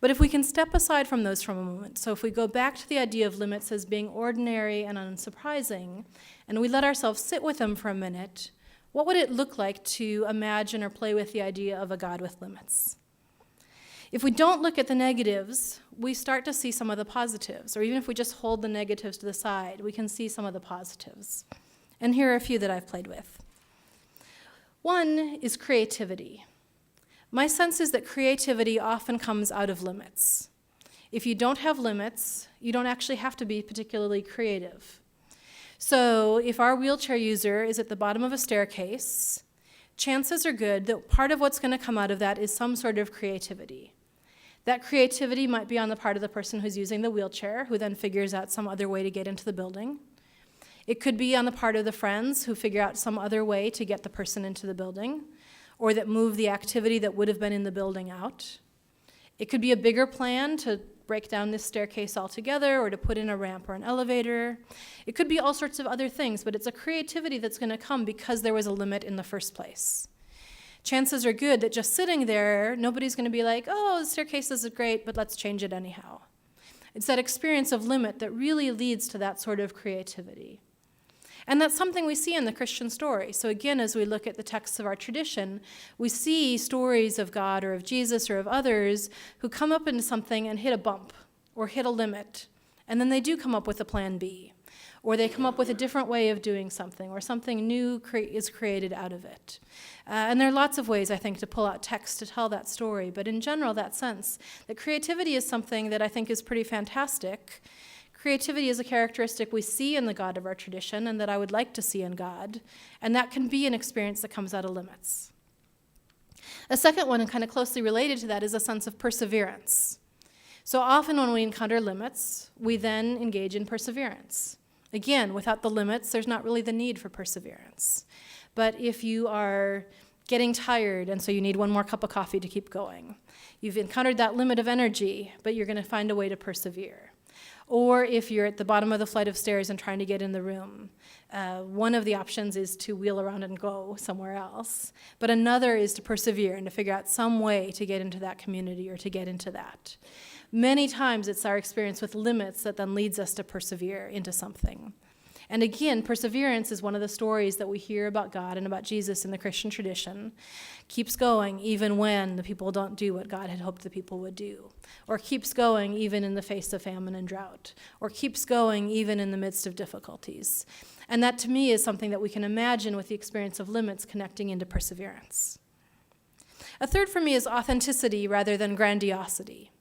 But if we can step aside from those for a moment, so if we go back to the idea of limits as being ordinary and unsurprising, and we let ourselves sit with them for a minute, what would it look like to imagine or play with the idea of a God with limits? If we don't look at the negatives, we start to see some of the positives, or even if we just hold the negatives to the side, we can see some of the positives. And here are a few that I've played with. One is creativity. My sense is that creativity often comes out of limits. If you don't have limits, you don't actually have to be particularly creative. So if our wheelchair user is at the bottom of a staircase, chances are good that part of what's going to come out of that is some sort of creativity. That creativity might be on the part of the person who's using the wheelchair, who then figures out some other way to get into the building. It could be on the part of the friends who figure out some other way to get the person into the building, or that move the activity that would have been in the building out. It could be a bigger plan to break down this staircase altogether, or to put in a ramp or an elevator. It could be all sorts of other things, but it's a creativity that's going to come because there was a limit in the first place. Chances are good that just sitting there, nobody's going to be like, oh, the staircase is great, but let's change it anyhow. It's that experience of limit that really leads to that sort of creativity. And that's something we see in the Christian story. So again, as we look at the texts of our tradition, we see stories of God or of Jesus or of others who come up into something and hit a bump or hit a limit, and then they do come up with a plan B, or they come up with a different way of doing something, or something new is created out of it. And there are lots of ways, I think, to pull out text to tell that story, but in general, that sense that creativity is something that I think is pretty fantastic. Creativity is a characteristic we see in the God of our tradition and that I would like to see in God, and that can be an experience that comes out of limits. A second one, and kind of closely related to that, is a sense of perseverance. So often when we encounter limits, we then engage in perseverance. Again, without the limits, there's not really the need for perseverance. But if you are getting tired and so you need one more cup of coffee to keep going, you've encountered that limit of energy, but you're going to find a way to persevere. Or if you're at the bottom of the flight of stairs and trying to get in the room, one of the options is to wheel around and go somewhere else. But another is to persevere and to figure out some way to get into that community or to get into that. Many times it's our experience with limits that then leads us to persevere into something. And again, perseverance is one of the stories that we hear about God and about Jesus in the Christian tradition. Keeps going even when the people don't do what God had hoped the people would do. Or keeps going even in the face of famine and drought. Or keeps going even in the midst of difficulties. And that to me is something that we can imagine with the experience of limits connecting into perseverance. A third for me is authenticity rather than grandiosity.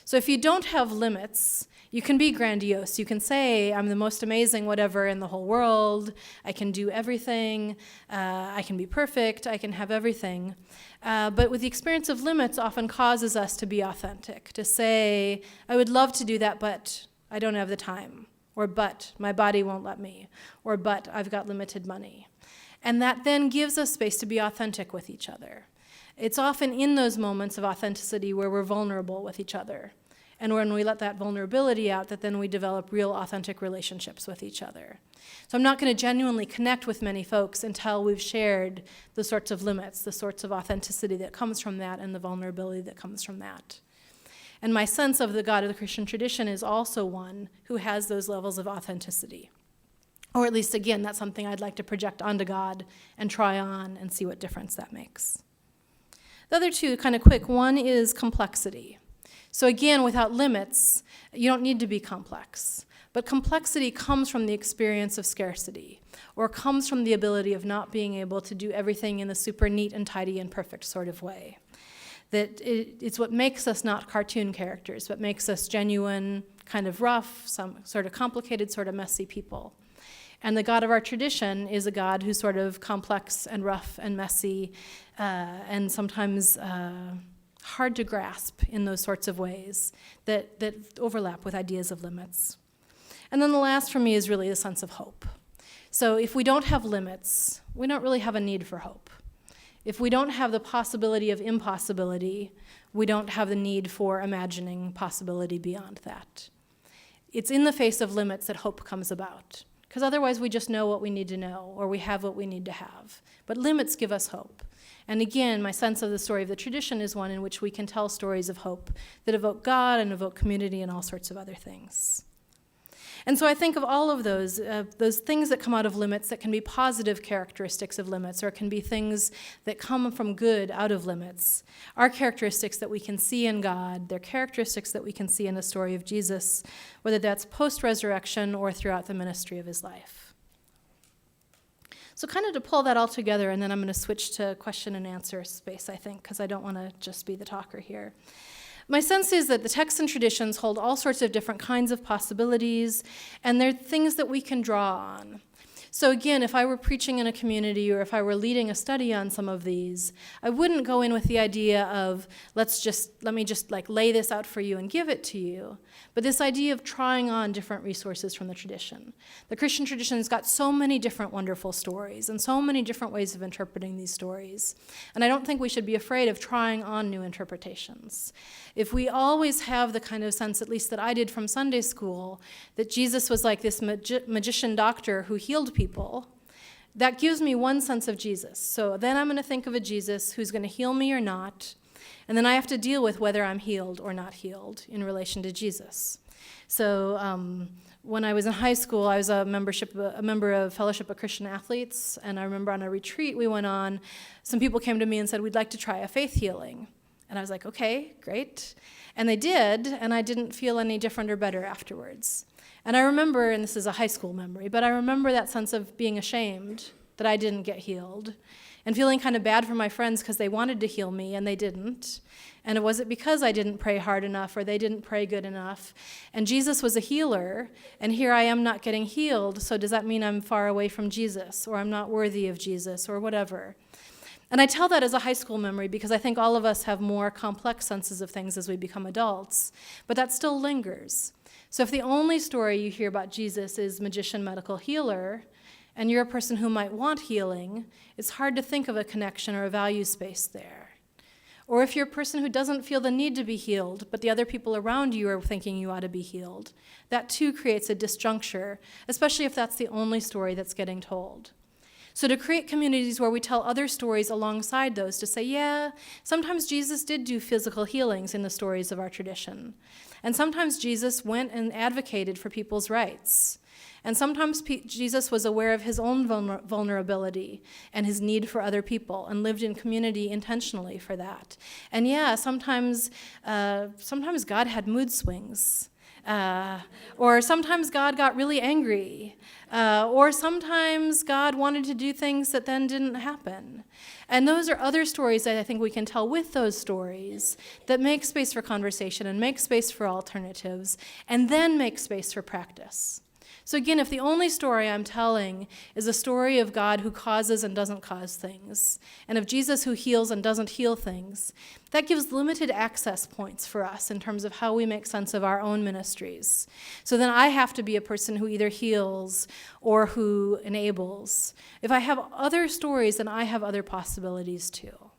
So if you don't have limits, you can be grandiose. You can say, I'm the most amazing whatever in the whole world. I can do everything. I can be perfect. I can have everything. But with the experience of limits often causes us to be authentic, to say, I would love to do that, but I don't have the time. Or but my body won't let me. Or but I've got limited money. And that then gives us space to be authentic with each other. It's often in those moments of authenticity where we're vulnerable with each other. And when we let that vulnerability out, that then we develop real authentic relationships with each other. So I'm not going to genuinely connect with many folks until we've shared the sorts of limits, the sorts of authenticity that comes from that, and the vulnerability that comes from that. And my sense of the God of the Christian tradition is also one who has those levels of authenticity. Or at least, again, that's something I'd like to project onto God and try on and see what difference that makes. The other two, kind of quick, one is complexity. So again, without limits, you don't need to be complex. But complexity comes from the experience of scarcity, or comes from the ability of not being able to do everything in the super neat and tidy and perfect sort of way. That it's what makes us not cartoon characters, what makes us genuine, kind of rough, some sort of complicated, sort of messy people. And the God of our tradition is a God who's sort of complex and rough and messy, and sometimes hard to grasp in those sorts of ways that overlap with ideas of limits. And then the last for me is really a sense of hope. So if we don't have limits, we don't really have a need for hope. If we don't have the possibility of impossibility, we don't have the need for imagining possibility beyond that. It's in the face of limits that hope comes about. because otherwise we just know what we need to know, or we have what we need to have. But limits give us hope. And again, my sense of the story of the tradition is one in which we can tell stories of hope that evoke God and evoke community and all sorts of other things. And so I think of all of those things that come out of limits that can be positive characteristics of limits, or can be things that come from good out of limits, are characteristics that we can see in God. They're characteristics that we can see in the story of Jesus, whether that's post-resurrection or throughout the ministry of his life. So kind of to pull that all together, and then I'm going to switch to question and answer space, I think, because I don't want to just be the talker here. My sense is that the texts and traditions hold all sorts of different kinds of possibilities, and they're things that we can draw on. So again, if I were preaching in a community, or if I were leading a study on some of these, I wouldn't go in with the idea of, let me just lay this out for you and give it to you. But this idea of trying on different resources from the tradition. The Christian tradition has got so many different wonderful stories, and so many different ways of interpreting these stories. And I don't think we should be afraid of trying on new interpretations. If we always have the kind of sense, at least that I did from Sunday school, that Jesus was like this magician doctor who healed people, that gives me one sense of Jesus. So then I'm going to think of a Jesus who's going to heal me or not, and then I have to deal with whether I'm healed or not healed in relation to Jesus. So when I was in high school, I was a member of Fellowship of Christian Athletes, and I remember on a retreat we went on, some people came to me and said, we'd like to try a faith healing. And I was like, okay, great. And they did, and I didn't feel any different or better afterwards. And I remember, and this is a high school memory, but I remember that sense of being ashamed that I didn't get healed, and feeling kind of bad for my friends because they wanted to heal me and they didn't. And was it because I didn't pray hard enough, or they didn't pray good enough? And Jesus was a healer, and here I am not getting healed, so does that mean I'm far away from Jesus, or I'm not worthy of Jesus, or whatever? And I tell that as a high school memory because I think all of us have more complex senses of things as we become adults, but that still lingers. So if the only story you hear about Jesus is magician, medical healer, and you're a person who might want healing, it's hard to think of a connection or a value space there. Or if you're a person who doesn't feel the need to be healed, but the other people around you are thinking you ought to be healed, that too creates a disjuncture, especially if that's the only story that's getting told. So to create communities where we tell other stories alongside those, to say, yeah, sometimes Jesus did do physical healings in the stories of our tradition. And sometimes Jesus went and advocated for people's rights. And sometimes Jesus was aware of his own vulnerability and his need for other people, and lived in community intentionally for that. And yeah, sometimes God had mood swings. Or sometimes God got really angry. Or sometimes God wanted to do things that then didn't happen. And those are other stories that I think we can tell with those stories that make space for conversation and make space for alternatives, and then make space for practice. So again, if the only story I'm telling is a story of God who causes and doesn't cause things, and of Jesus who heals and doesn't heal things, that gives limited access points for us in terms of how we make sense of our own ministries. So then I have to be a person who either heals or who enables. If I have other stories, then I have other possibilities too.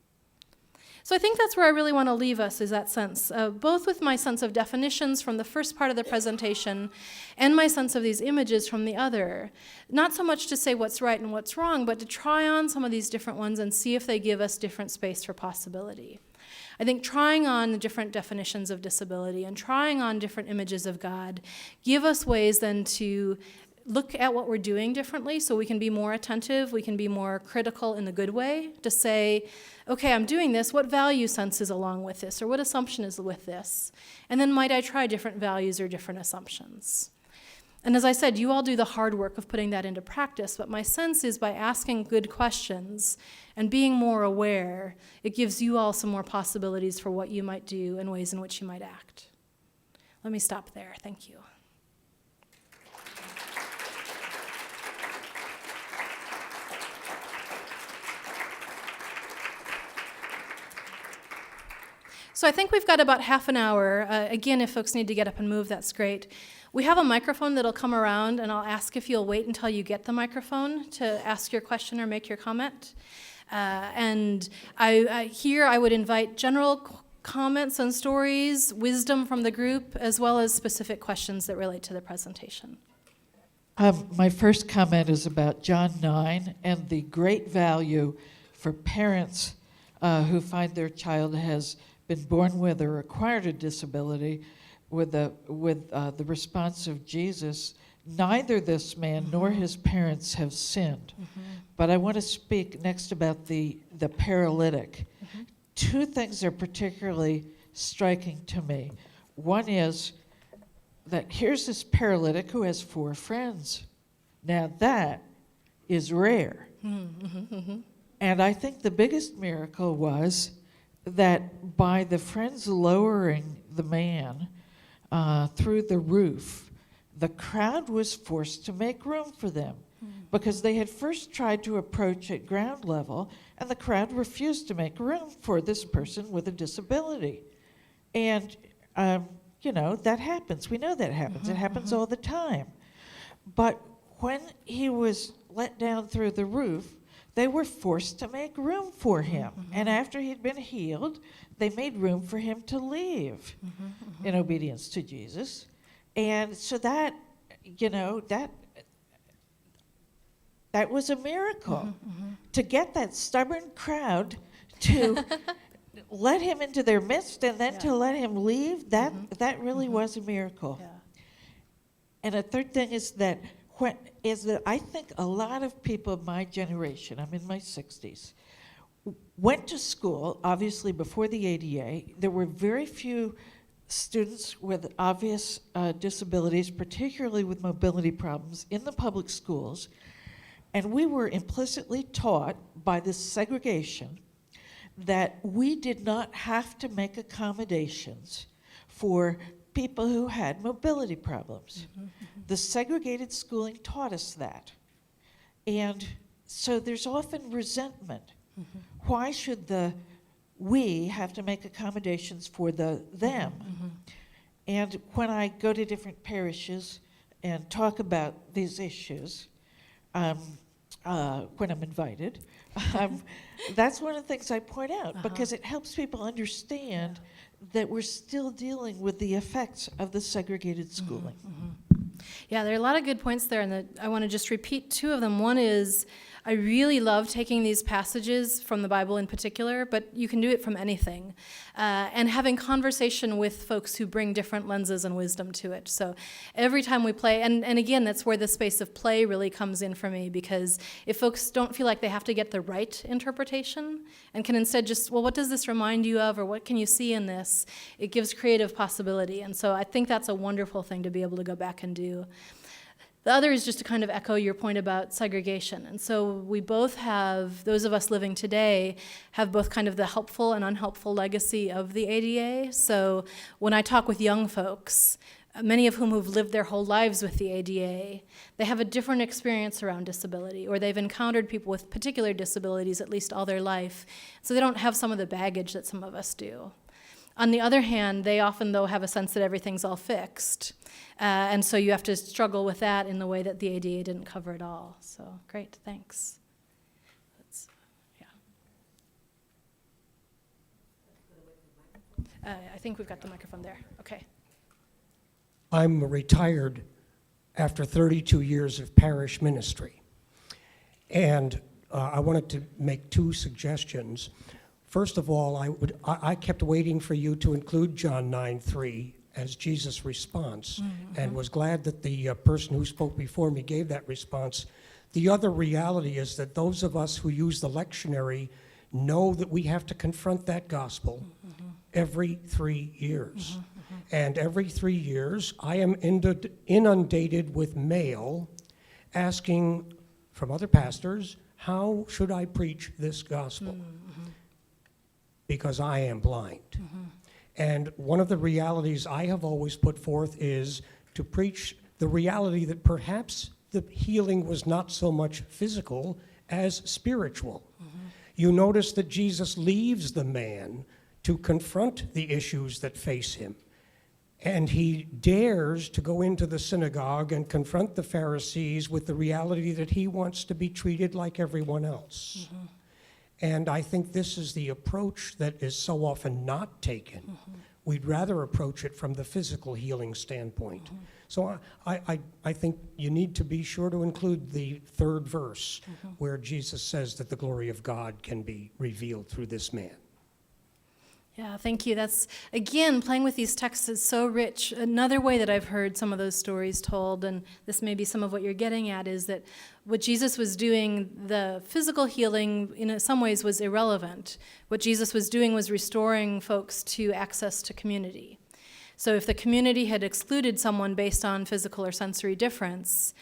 So I think that's where I really want to leave us, is that sense, both with my sense of definitions from the first part of the presentation and my sense of these images from the other. Not so much to say what's right and what's wrong, but to try on some of these different ones and see if they give us different space for possibility. I think trying on the different definitions of disability and trying on different images of God give us ways then to look at what we're doing differently, so we can be more attentive, we can be more critical in the good way, to say, okay, I'm doing this, what value sense is along with this, or what assumption is with this? And then might I try different values or different assumptions? And as I said, you all do the hard work of putting that into practice, but my sense is by asking good questions and being more aware, it gives you all some more possibilities for what you might do and ways in which you might act. Let me stop there. Thank you. So I think we've got about half an hour. Again, if folks need to get up and move, that's great. We have a microphone that'll come around, and I'll ask if you'll wait until you get the microphone to ask your question or make your comment. And I would invite general comments and stories, wisdom from the group, as well as specific questions that relate to the presentation. My first comment is about John 9 and the great value for parents who find their child has been born with or acquired a disability with the response of Jesus. Neither this man nor his parents have sinned. But I want to speak next about the paralytic. Two things are particularly striking to me. One is that here's this paralytic who has 4 friends. Now that is rare. And I think the biggest miracle was that by the friends lowering the man through the roof, the crowd was forced to make room for them because they had first tried to approach at ground level, and the crowd refused to make room for this person with a disability. And that happens. We know that happens. It happens all the time. But when he was let down through the roof, they were forced to make room for him. And after he'd been healed, they made room for him to leave in obedience to Jesus. And so that was a miracle. To get that stubborn crowd to let him into their midst and then to let him leave, that really was a miracle. Yeah. And a third thing is that I think a lot of people of my generation, I'm in my 60s, went to school, obviously before the ADA. There were very few students with obvious disabilities, particularly with mobility problems, in the public schools. And we were implicitly taught by this segregation that we did not have to make accommodations for people who had mobility problems. The segregated schooling taught us that. And so there's often resentment. Why should we have to make accommodations for them? And when I go to different parishes and talk about these issues, when I'm invited, that's one of the things I point out because it helps people understand that we're still dealing with the effects of the segregated schooling. Yeah, there are a lot of good points there, and I want to just repeat 2 of them. One is I really love taking these passages from the Bible in particular, but you can do it from anything, and having conversation with folks who bring different lenses and wisdom to it. So every time we play, and again, that's where the space of play really comes in for me, because if folks don't feel like they have to get the right interpretation and can instead just, well, what does this remind you of, or what can you see in this? It gives creative possibility, and so I think that's a wonderful thing to be able to go back and do. The other is just to kind of echo your point about segregation. And so we both have, those of us living today, have both kind of the helpful and unhelpful legacy of the ADA. So when I talk with young folks, many of whom have lived their whole lives with the ADA, they have a different experience around disability, or they've encountered people with particular disabilities at least all their life. So they don't have some of the baggage that some of us do. On the other hand, they often, though, have a sense that everything's all fixed. And so you have to struggle with that in the way that the ADA didn't cover it all. So, great, thanks. I think we've got the microphone there. Okay. I'm retired after 32 years of parish ministry. And I wanted to make 2 suggestions. First of all, I kept waiting for you to include John 9:3 as Jesus' response, and was glad that the person who spoke before me gave that response. The other reality is that those of us who use the lectionary know that we have to confront that gospel every 3 years. And every 3 years, I am inundated with mail asking from other pastors, how should I preach this gospel? Because I am blind. And one of the realities I have always put forth is to preach the reality that perhaps the healing was not so much physical as spiritual. You notice that Jesus leaves the man to confront the issues that face him. And he dares to go into the synagogue and confront the Pharisees with the reality that he wants to be treated like everyone else. And I think this is the approach that is so often not taken We'd rather approach it from the physical healing standpoint. So I think you need to be sure to include the third verse where Jesus says that the glory of God can be revealed through this man. Yeah, thank you. That's, again, playing with these texts is so rich. Another way that I've heard some of those stories told, and this may be some of what you're getting at, is that what Jesus was doing, the physical healing in some ways was irrelevant. What Jesus was doing was restoring folks to access to community. So if the community had excluded someone based on physical or sensory difference,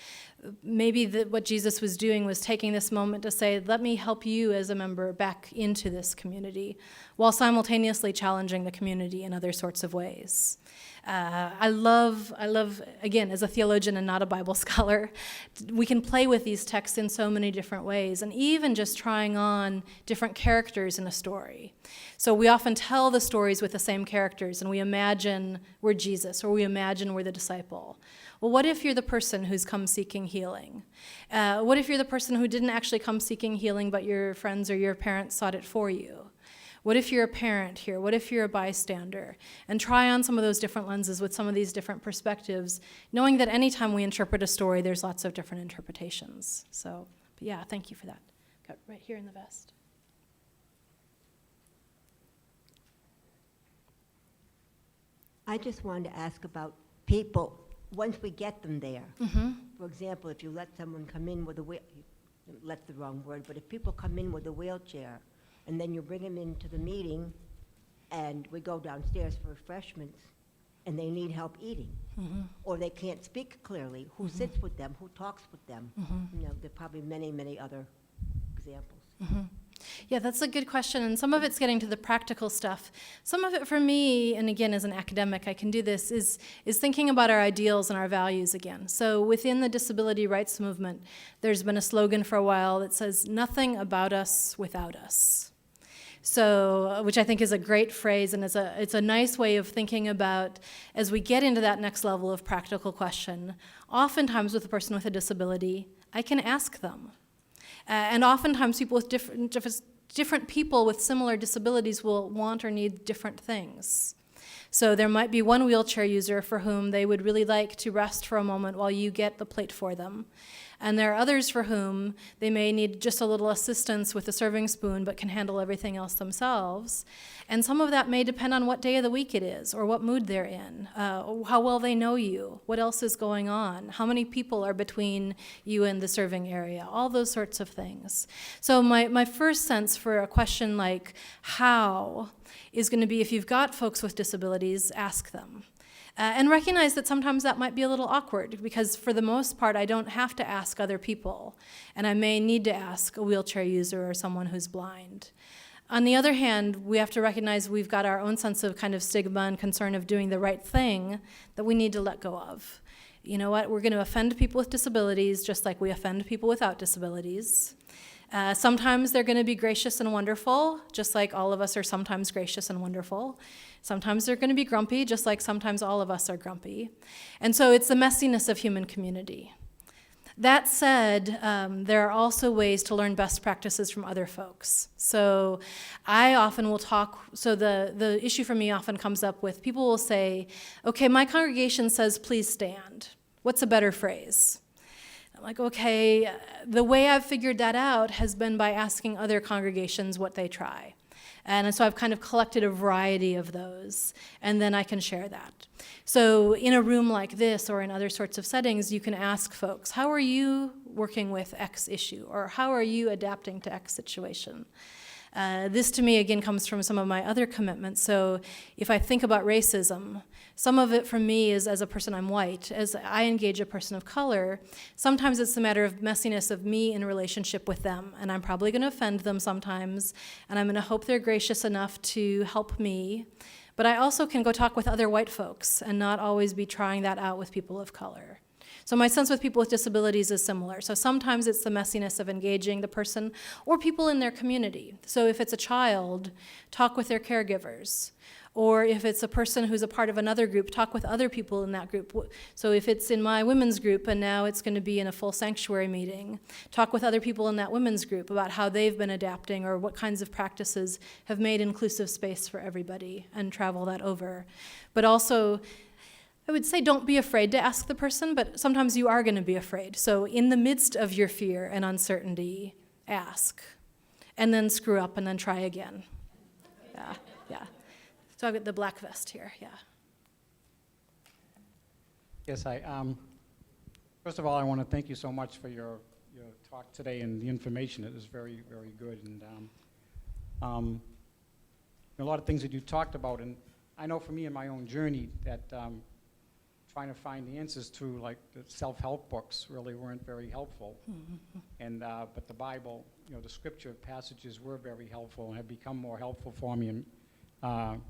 maybe what Jesus was doing was taking this moment to say, let me help you as a member back into this community, while simultaneously challenging the community in other sorts of ways. I love, again, as a theologian and not a Bible scholar, we can play with these texts in so many different ways, and even just trying on different characters in a story. So we often tell the stories with the same characters, and we imagine we're Jesus, or we imagine we're the disciple. Well, what if you're the person who's come seeking healing? What if you're the person who didn't actually come seeking healing, but your friends or your parents sought it for you? What if you're a parent here? What if you're a bystander? And try on some of those different lenses with some of these different perspectives, knowing that anytime we interpret a story, there's lots of different interpretations. So, but yeah, thank you for that. Got right here in the vest. I just wanted to ask about people, once we get them there. For example, if you let someone come in with a let's the wrong word, but if people come in with a wheelchair, and then you bring them into the meeting, and we go downstairs for refreshments, and they need help eating, or they can't speak clearly, who sits with them, who talks with them? You know, there are probably many, many other examples. Yeah, that's a good question, and some of it's getting to the practical stuff. Some of it for me, and again, as an academic, I can do this, is thinking about our ideals and our values again. So within the disability rights movement, there's been a slogan for a while that says, nothing about us without us. So, which I think is a great phrase, and it's a nice way of thinking about, as we get into that next level of practical question, oftentimes with a person with a disability, I can ask them. And oftentimes people with different people with similar disabilities will want or need different things. So there might be one wheelchair user for whom they would really like to rest for a moment while you get the plate for them. And there are others for whom they may need just a little assistance with a serving spoon but can handle everything else themselves. And some of that may depend on what day of the week it is or what mood they're in, how well they know you, what else is going on, how many people are between you and the serving area, all those sorts of things. So my first sense for a question like how is going to be, if you've got folks with disabilities, ask them. And recognize that sometimes that might be a little awkward, because for the most part, I don't have to ask other people, and I may need to ask a wheelchair user or someone who's blind. On the other hand, we have to recognize we've got our own sense of kind of stigma and concern of doing the right thing that we need to let go of. You know what? We're going to offend people with disabilities just like we offend people without disabilities. Sometimes they're going to be gracious and wonderful, just like all of us are sometimes gracious and wonderful. Sometimes they're going to be grumpy, just like sometimes all of us are grumpy. And so it's the messiness of human community. That said, there are also ways to learn best practices from other folks. So I often will talk, so the issue for me often comes up with, people will say, okay, my congregation says please stand. What's a better phrase? I'm like, okay, the way I've figured that out has been by asking other congregations what they try. And so I've kind of collected a variety of those, and then I can share that. So in a room like this or in other sorts of settings, you can ask folks, how are you working with X issue? Or how are you adapting to X situation? This to me, again, comes from some of my other commitments. So if I think about racism, some of it for me is, as a person, I'm white. As I engage a person of color, sometimes it's a matter of messiness of me in relationship with them, and I'm probably going to offend them sometimes, and I'm going to hope they're gracious enough to help me. But I also can go talk with other white folks and not always be trying that out with people of color. So my sense with people with disabilities is similar. So sometimes it's the messiness of engaging the person or people in their community. So if it's a child, talk with their caregivers. Or if it's a person who's a part of another group, talk with other people in that group. So if it's in my women's group and now it's going to be in a full sanctuary meeting, talk with other people in that women's group about how they've been adapting or what kinds of practices have made inclusive space for everybody and travel that over. But also, I would say don't be afraid to ask the person, but sometimes you are going to be afraid. So in the midst of your fear and uncertainty, ask. And then screw up and then try again. Yeah, yeah. So I've got the black vest here, yeah. Yes, first of all, I want to thank you so much for your talk today and the information. It was very, very good. And a lot of things that you talked about, and I know for me in my own journey that trying to find the answers through like the self-help books really weren't very helpful. And but the Bible, the scripture passages were very helpful and have become more helpful for me and,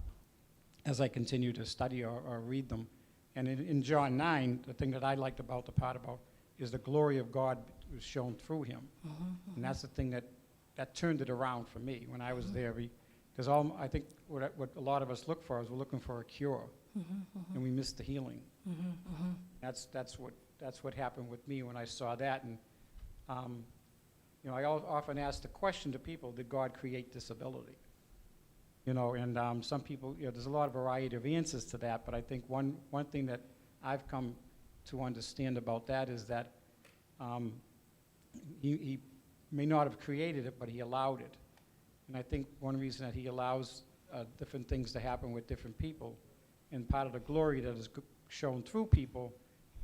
as I continue to study or read them. And in John 9, the thing that I liked about the part about is the glory of God was shown through him. And that's the thing that turned it around for me when I was there. Because I think what a lot of us look for is we're looking for a cure, and we miss the healing. That's what happened with me when I saw that. And I often ask the question to people: did God create disability? And some people, there's a lot of variety of answers to that, but I think one thing that I've come to understand about that is that he may not have created it, but he allowed it. And I think one reason that he allows different things to happen with different people, and part of the glory that is shown through people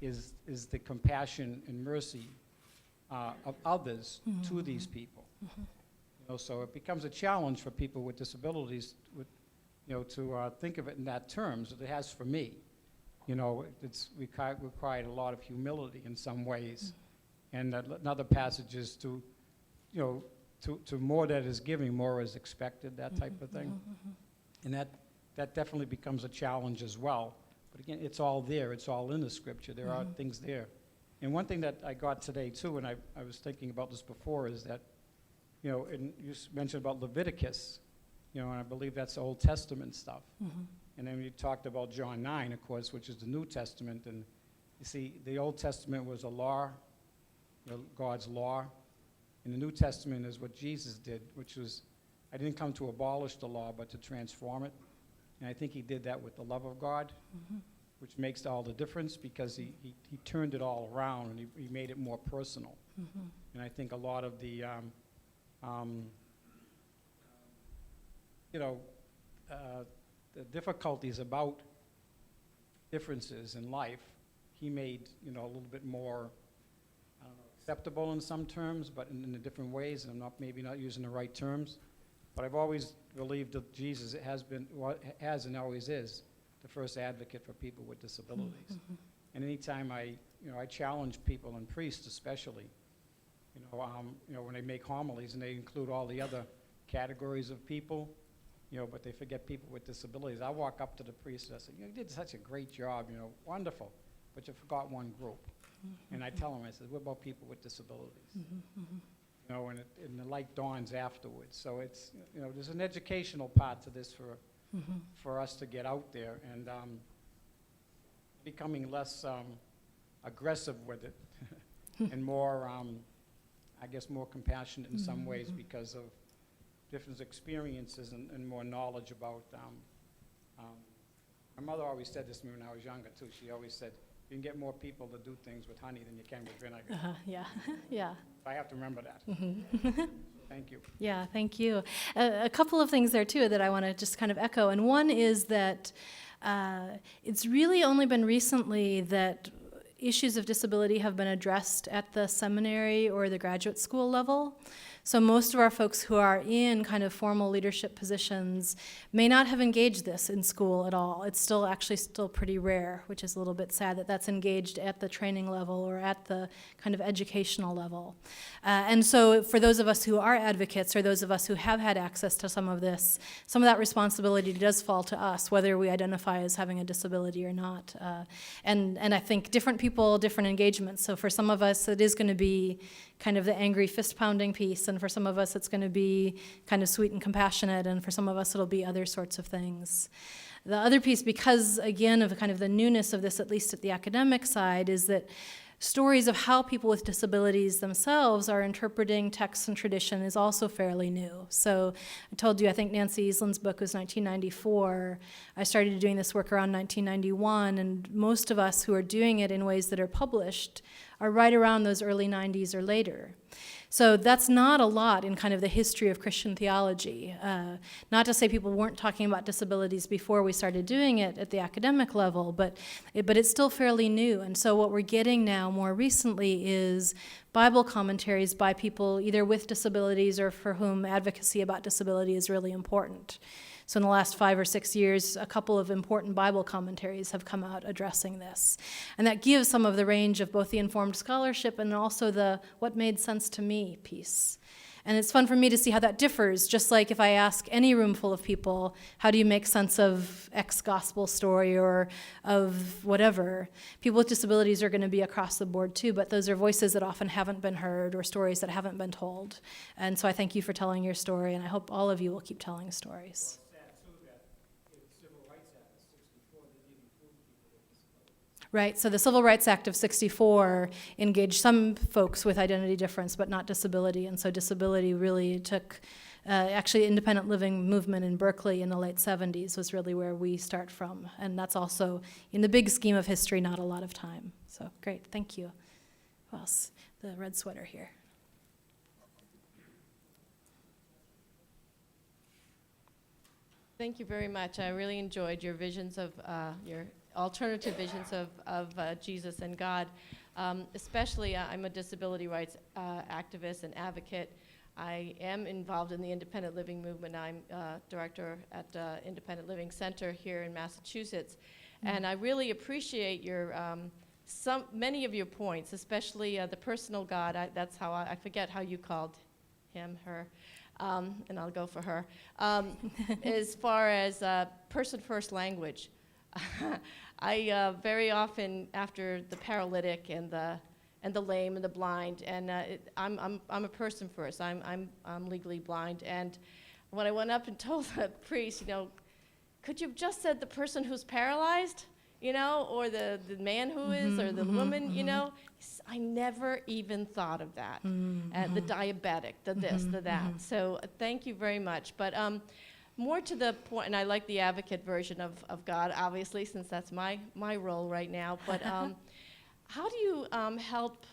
is the compassion and mercy of others to these people. So it becomes a challenge for people with disabilities, to think of it in that terms. It has for me. It's required a lot of humility in some ways, and another passage is to more that is giving, more is expected. That type of thing, and that definitely becomes a challenge as well. But again, it's all there. It's all in the scripture. There are things there. And one thing that I got today too, and I was thinking about this before, is that. And you mentioned about Leviticus, and I believe that's Old Testament stuff. And then you talked about John 9, of course, which is the New Testament. And you see, the Old Testament was a law, God's law. And the New Testament is what Jesus did, which was, I didn't come to abolish the law, but to transform it. And I think he did that with the love of God, which makes all the difference because he turned it all around and he made it more personal. And I think a lot of the the difficulties about differences in life, he made, a little bit more, acceptable in some terms, but in the different ways, and I'm maybe not using the right terms. But I've always believed that Jesus has and always is the first advocate for people with disabilities. And anytime I challenge people, and priests especially, when they make homilies and they include all the other categories of people, but they forget people with disabilities. I walk up to the priest and I say, you did such a great job, wonderful, but you forgot one group. And I tell them, I said, what about people with disabilities? And the light dawns afterwards. So it's, there's an educational part to this for us to get out there and becoming less aggressive with it and more, I guess, more compassionate in some ways because of different experiences and more knowledge about. My mother always said this to me when I was younger too. She always said, you can get more people to do things with honey than you can with vinegar. Yeah, yeah. I have to remember that. Thank you. Yeah, thank you. A couple of things there too that I want to just kind of echo, and one is that it's really only been recently that issues of disability have been addressed at the seminary or the graduate school level. So most of our folks who are in kind of formal leadership positions may not have engaged this in school at all. It's still pretty rare, which is a little bit sad that that's engaged at the training level or at the kind of educational level. And so for those of us who are advocates, or those of us who have had access to some of this, some of that responsibility does fall to us, whether we identify as having a disability or not. And I think different people, different engagements. So for some of us, it is going to be kind of the angry fist-pounding piece, and for some of us, it's going to be kind of sweet and compassionate, and for some of us, it'll be other sorts of things. The other piece, because, again, of kind of the newness of this, at least at the academic side, is that stories of how people with disabilities themselves are interpreting texts and tradition is also fairly new. So I told you, I think Nancy Easland's book was 1994. I started doing this work around 1991, and most of us who are doing it in ways that are published are right around those early 90s or later. So that's not a lot in kind of the history of Christian theology. Not to say people weren't talking about disabilities before we started doing it at the academic level, but it's still fairly new. And so what we're getting now more recently is Bible commentaries by people either with disabilities or for whom advocacy about disability is really important. So in the last 5 or 6 years, a couple of important Bible commentaries have come out addressing this. And that gives some of the range of both the informed scholarship and also the what made sense to me piece. And it's fun for me to see how that differs, just like if I ask any room full of people, how do you make sense of X gospel story or of whatever? People with disabilities are going to be across the board too, but those are voices that often haven't been heard or stories that haven't been told. And so I thank you for telling your story, and I hope all of you will keep telling stories. Right, so the Civil Rights Act of '64 engaged some folks with identity difference, but not disability, and so disability really took, actually independent living movement in Berkeley in the late '70s was really where we start from, and that's also, in the big scheme of history, not a lot of time. So great, thank you. Who else? The red sweater here. Thank you very much. I really enjoyed your visions of your alternative visions of Jesus and God. Especially, I'm a disability rights activist and advocate. I am involved in the independent living movement. I'm director at Independent Living Center here in Massachusetts. And I really appreciate your many of your points, especially the personal God. That's how I forget how you called him, her. And I'll go for her. As far as person-first language, I very often, after the paralytic and the lame and the blind, and I'm a person first. I'm legally blind, and when I went up and told the priest, could you have just said the person who's paralyzed, or the man who is, or the woman, I never even thought of that. The diabetic, the this, the that. So thank you very much. But more to the point, and I like the advocate version of God, obviously, since that's my role right now. But how do you help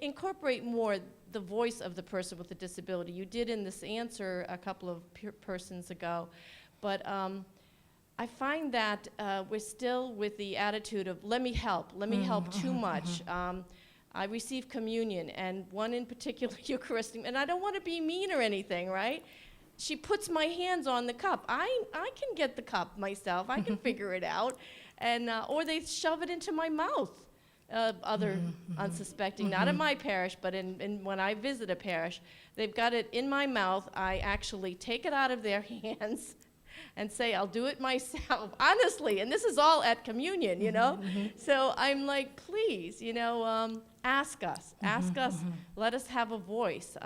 incorporate more the voice of the person with a disability? You did in this answer a couple of persons ago, but I find that we're still with the attitude of, let me help too much. I receive communion, and one in particular, Eucharistic, and I don't want to be mean or anything, right? She puts my hands on the cup. I can get the cup myself. I can figure it out. And or they shove it into my mouth, other unsuspecting, not in my parish, but in when I visit a parish. They've got it in my mouth. I actually take it out of their hands and say, I'll do it myself, honestly. And this is all at communion, So I'm like, please, ask us. Let us have a voice.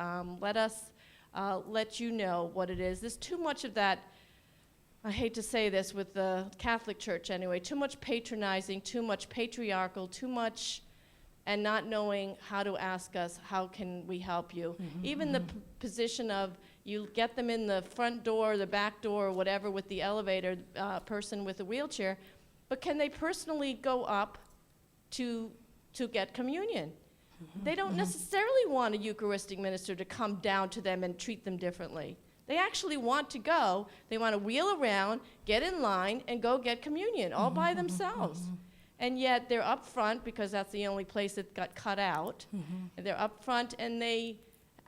Let us let you know what it is. There's too much of that, I hate to say this with the Catholic Church anyway, too much patronizing, too much patriarchal, too much, and not knowing how to ask us, how can we help you? Even the position of, you get them in the front door, the back door, or whatever with the elevator, person with a wheelchair, but can they personally go up to get communion? They don't necessarily want a Eucharistic minister to come down to them and treat them differently. They actually want to go, they want to wheel around, get in line, and go get communion all by themselves. And yet they're up front, because that's the only place that got cut out. And they're up front, and they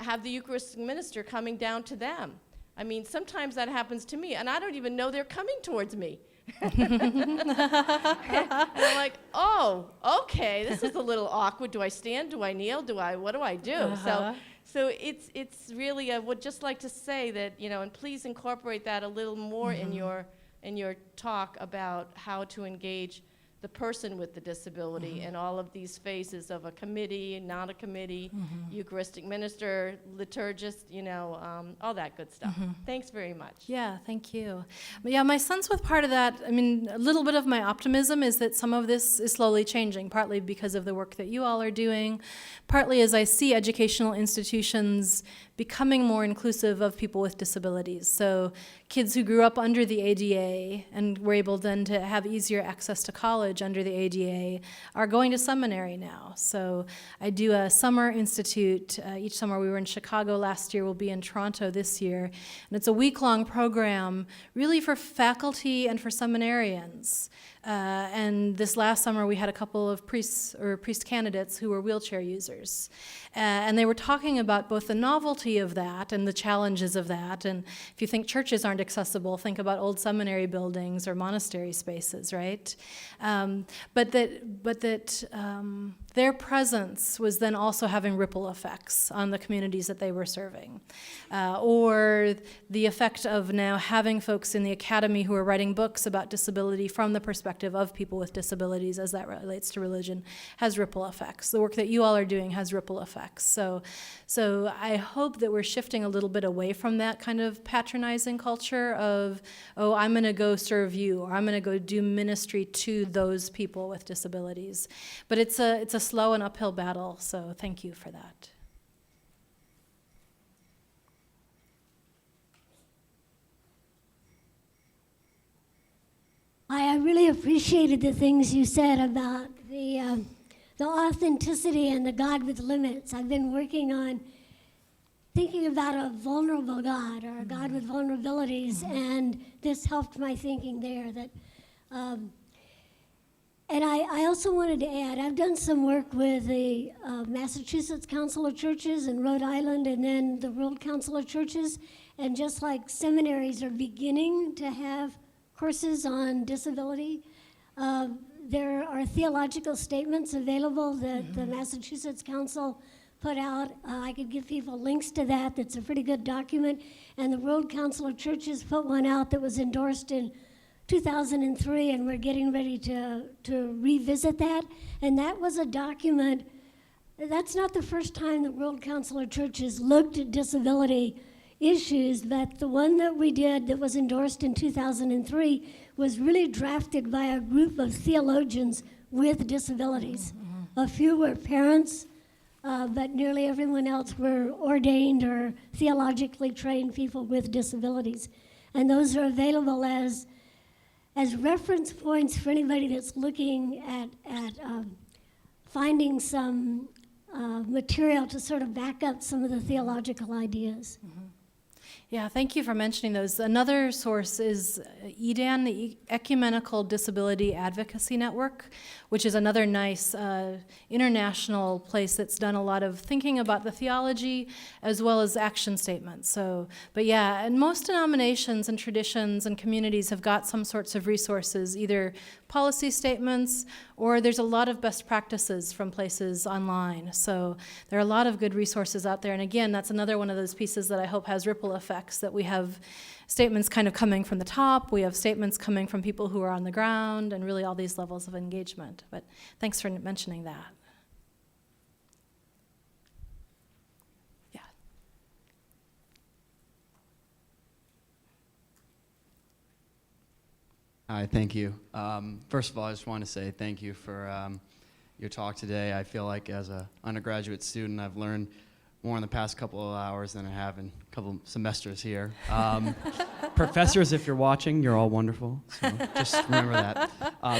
have the Eucharistic minister coming down to them. I mean, sometimes that happens to me, and I don't even know they're coming towards me. And I'm like, oh, okay, this is a little awkward. Do I stand? Do I kneel? What do I do? So it's really, I would just like to say that, and please incorporate that a little more in your talk about how to engage the person with the disability in all of these phases of a committee, not a committee, Eucharistic minister, liturgist, all that good stuff. Thanks very much. Yeah, thank you. But yeah, my sense with part of that, I mean, a little bit of my optimism is that some of this is slowly changing, partly because of the work that you all are doing, partly as I see educational institutions becoming more inclusive of people with disabilities. So kids who grew up under the ADA and were able then to have easier access to college under the ADA are going to seminary now. So I do a summer institute. Each summer we were in Chicago last year, we'll be in Toronto this year. And it's a week-long program really for faculty and for seminarians. And this last summer we had a couple of priests or priest candidates who were wheelchair users. And they were talking about both the novelty of that and the challenges of that. And if you think churches aren't accessible, think about old seminary buildings or monastery spaces, right? But that their presence was then also having ripple effects on the communities that they were serving. Or the effect of now having folks in the academy who are writing books about disability from the perspective of people with disabilities as that relates to religion has ripple effects. The work that you all are doing has ripple effects. So I hope that we're shifting a little bit away from that kind of patronizing culture of, oh, I'm going to go serve you, or I'm going to go do ministry to those people with disabilities. But it's a slow and uphill battle, so thank you for that. I really appreciated the things you said about the authenticity and the God with limits. I've been working on thinking about a vulnerable God or a God with vulnerabilities, and this helped my thinking there. And I also wanted to add, I've done some work with the Massachusetts Council of Churches and Rhode Island, and then the World Council of Churches, and just like seminaries are beginning to have courses on disability, there are theological statements available that the Massachusetts Council put out. I could give people links to that. That's a pretty good document. And the World Council of Churches put one out that was endorsed in 2003, and we're getting ready to revisit that. And that was a document. That's not the first time the World Council of Churches looked at disability issues, but the one that we did that was endorsed in 2003 was really drafted by a group of theologians with disabilities. A few were parents, but nearly everyone else were ordained or theologically trained people with disabilities. And those are available as reference points for anybody that's looking at finding some material to sort of back up some of the theological ideas. Yeah, thank you for mentioning those. Another source is EDAN, the Ecumenical Disability Advocacy Network, which is another nice international place that's done a lot of thinking about the theology as well as action statements. But yeah, and most denominations and traditions and communities have got some sorts of resources, either policy statements or there's a lot of best practices from places online. So there are a lot of good resources out there. And again, that's another one of those pieces that I hope has ripple effects, that we have statements kind of coming from the top, we have statements coming from people who are on the ground, and really all these levels of engagement. But thanks for mentioning that. Yeah. Hi, thank you. First of all, I just want to say thank you for your talk today. I feel like as an undergraduate student, I've learned more in the past couple of hours than I have in a couple semesters here. Professors, if you're watching, you're all wonderful, so just remember that.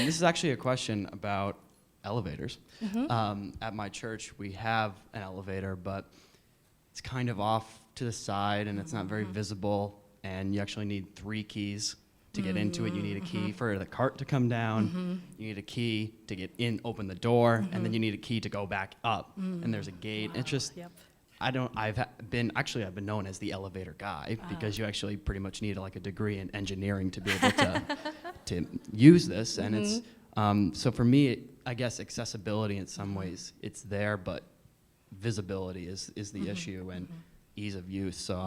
This is actually a question about elevators. At my church, we have an elevator, but it's kind of off to the side, and it's not very visible, and you actually need 3 keys to get into it. You need a key for the cart to come down, you need a key to get in, open the door, and then you need a key to go back up, and there's a gate. It's just, I've been known as the elevator guy because you actually pretty much need like a degree in engineering to be able to use this. And it's, so for me, I guess accessibility in some ways, it's there, but visibility is the issue and ease of use. So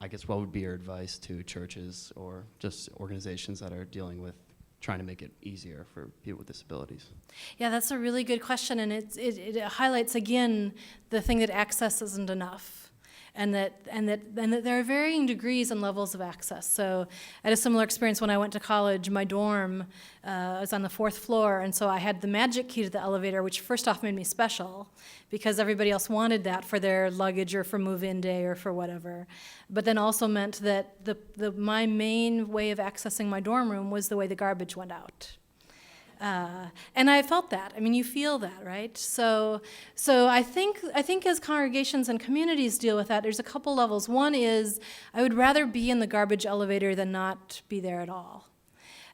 I guess what would be your advice to churches or just organizations that are dealing with trying to make it easier for people with disabilities? Yeah, that's a really good question, and it highlights again the thing that access isn't enough, and that there are varying degrees and levels of access. So I had a similar experience when I went to college. My dorm was on the 4th floor, and so I had the magic key to the elevator, which first off made me special because everybody else wanted that for their luggage or for move-in day or for whatever. But then also meant that my main way of accessing my dorm room was the way the garbage went out. And I felt that. I mean, you feel that, right? So I think as congregations and communities deal with that, there's a couple levels. One is I would rather be in the garbage elevator than not be there at all.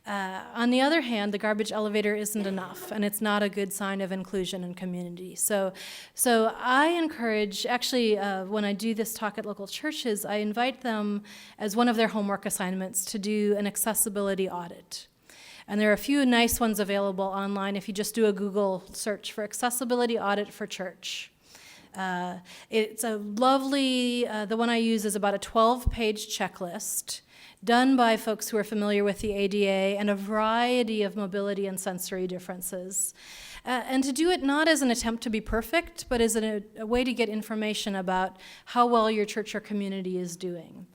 On the other hand, the garbage elevator isn't enough, and it's not a good sign of inclusion and community. So I encourage, actually, when I do this talk at local churches, I invite them as one of their homework assignments to do an accessibility audit. And there are a few nice ones available online if you just do a Google search for accessibility audit for church. It's a lovely, the one I use is about a 12-page checklist done by folks who are familiar with the ADA and a variety of mobility and sensory differences. And to do it not as an attempt to be perfect, but as a way to get information about how well your church or community is doing.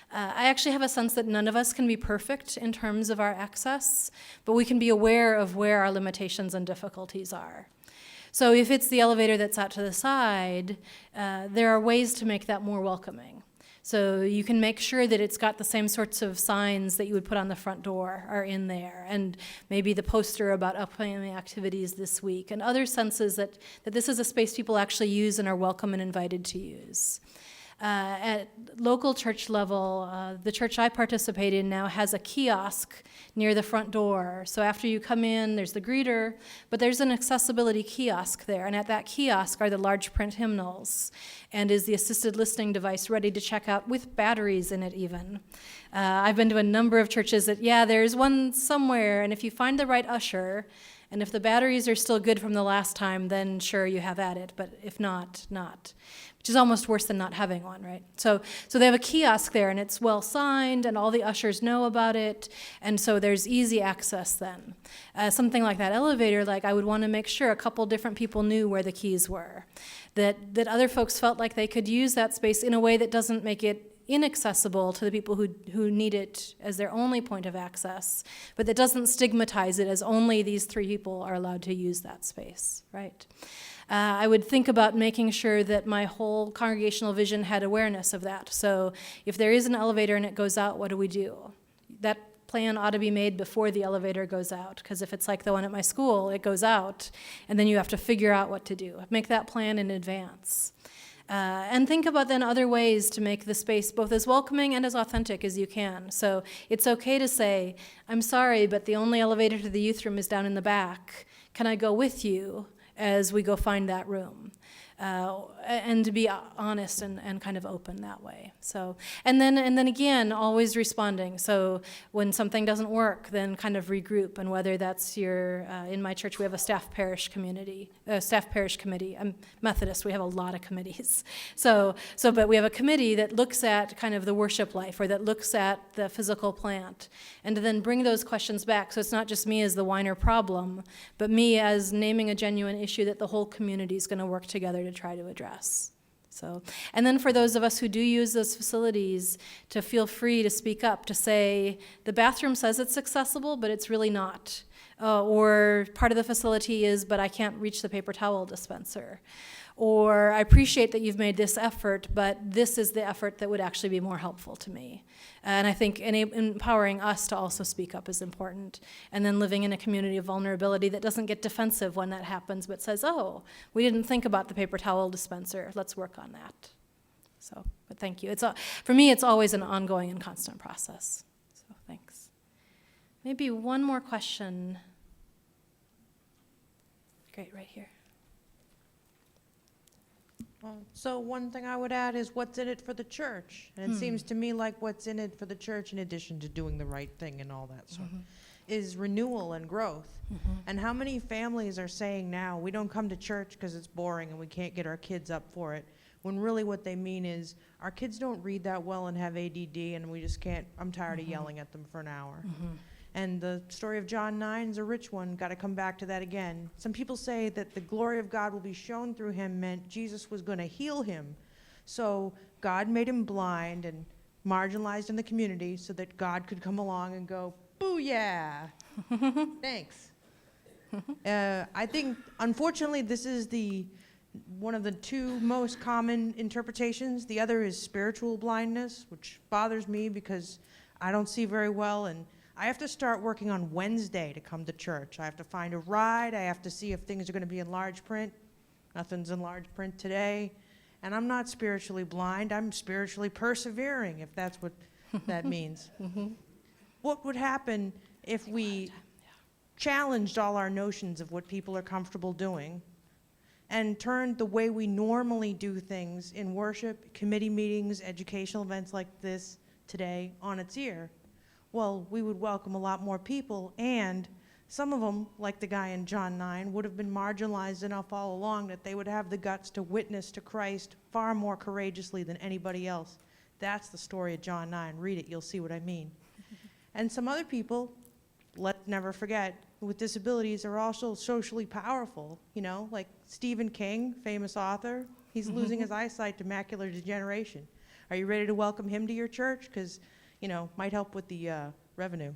I actually have a sense that none of us can be perfect in terms of our access, but we can be aware of where our limitations and difficulties are. So if it's the elevator that's out to the side, there are ways to make that more welcoming. So you can make sure that it's got the same sorts of signs that you would put on the front door are in there, and maybe the poster about upcoming activities this week, and other senses that this is a space people actually use and are welcome and invited to use. At local church level, the church I participate in now has a kiosk near the front door. So after you come in, there's the greeter, but there's an accessibility kiosk there. And at that kiosk are the large print hymnals, and is the assisted listening device ready to check out with batteries in it even. I've been to a number of churches that, there's one somewhere, and if you find the right usher, and if the batteries are still good from the last time, then sure, you have at it, but if not, not. Which is almost worse than not having one, right? So they have a kiosk there, and it's well signed, and all the ushers know about it, and so there's easy access then. Something like that elevator, like I would want to make sure a couple different people knew where the keys were, that other folks felt like they could use that space in a way that doesn't make it inaccessible to the people who need it as their only point of access, but that doesn't stigmatize it as only these 3 people are allowed to use that space, right? I would think about making sure that my whole congregational vision had awareness of that. So if there is an elevator and it goes out, what do we do? That plan ought to be made before the elevator goes out, because if it's like the one at my school, it goes out, and then you have to figure out what to do. Make that plan in advance. And think about then other ways to make the space both as welcoming and as authentic as you can. So it's okay to say, I'm sorry, but the only elevator to the youth room is down in the back. Can I go with you as we go find that room? And to be honest and kind of open that way. So, and then again, always responding. So when something doesn't work, then kind of regroup. And whether that's in my church, we have a staff parish committee. I'm Methodist, we have a lot of committees. But we have a committee that looks at kind of the worship life, or that looks at the physical plant, and to then bring those questions back. So it's not just me as the whiner problem, but me as naming a genuine issue that the whole community is going to work together to try to address. So, and then for those of us who do use those facilities, to feel free to speak up, to say, the bathroom says it's accessible, but it's really not. Or part of the facility is, but I can't reach the paper towel dispenser. Or I appreciate that you've made this effort, but this is the effort that would actually be more helpful to me. And I think empowering us to also speak up is important. And then living in a community of vulnerability that doesn't get defensive when that happens, but says, oh, we didn't think about the paper towel dispenser. Let's work on that. So, but thank you. For me, it's always an ongoing and constant process. So thanks. Maybe one more question. Great, right here. So one thing I would add is what's in it for the church? And it seems to me like what's in it for the church, in addition to doing the right thing and all that sort, is renewal and growth. And how many families are saying now, we don't come to church because it's boring and we can't get our kids up for it, when really what they mean is, our kids don't read that well and have ADD and we just can't, I'm tired of yelling at them for an hour. And the story of John 9 is a rich one. Got to come back to that again. Some people say that the glory of God will be shown through him meant Jesus was going to heal him. So God made him blind and marginalized in the community so that God could come along and go, booyah, thanks. I think, unfortunately, this is one of the two most common interpretations. The other is spiritual blindness, which bothers me because I don't see very well, and I have to start working on Wednesday to come to church. I have to find a ride. I have to see if things are going to be in large print. Nothing's in large print today. And I'm not spiritually blind. I'm spiritually persevering, if that's what that means. What would happen if we challenged all our notions of what people are comfortable doing and turned the way we normally do things in worship, committee meetings, educational events like this today on its ear? Well, we would welcome a lot more people, and some of them, like the guy in John 9, would have been marginalized enough all along that they would have the guts to witness to Christ far more courageously than anybody else. That's the story of John 9. Read it, you'll see what I mean. And some other people, let's never forget, with disabilities are also socially powerful, like Stephen King, famous author. He's losing his eyesight to macular degeneration. Are you ready to welcome him to your church? Because might help with the revenue.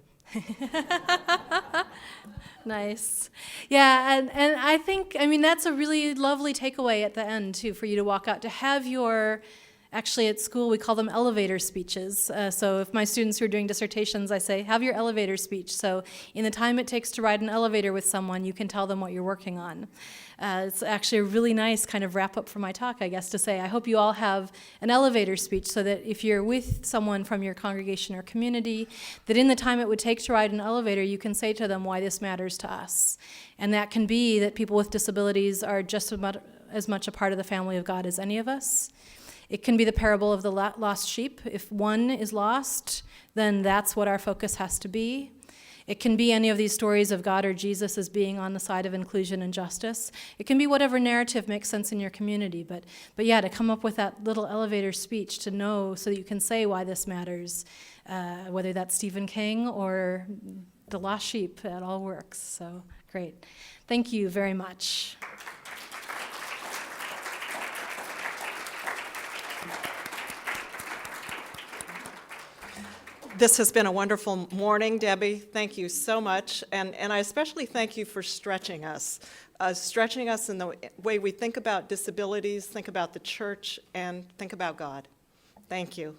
Nice. Yeah, and I think, that's a really lovely takeaway at the end, too, for you to walk out, to have your, actually at school we call them elevator speeches. So if my students who are doing dissertations, I say, have your elevator speech. So in the time it takes to ride an elevator with someone, you can tell them what you're working on. It's actually a really nice kind of wrap up for my talk, I guess, to say I hope you all have an elevator speech so that if you're with someone from your congregation or community, that in the time it would take to ride an elevator, you can say to them why this matters to us. And that can be that people with disabilities are just as much a part of the family of God as any of us. It can be the parable of the lost sheep. If one is lost, then that's what our focus has to be. It can be any of these stories of God or Jesus as being on the side of inclusion and justice. It can be whatever narrative makes sense in your community. But yeah, to come up with that little elevator speech to know so that you can say why this matters, whether that's Stephen King or the lost sheep, that all works. So great. Thank you very much. This has been a wonderful morning, Debbie. Thank you so much. And I especially thank you for stretching us in the way we think about disabilities, think about the church, and think about God. Thank you.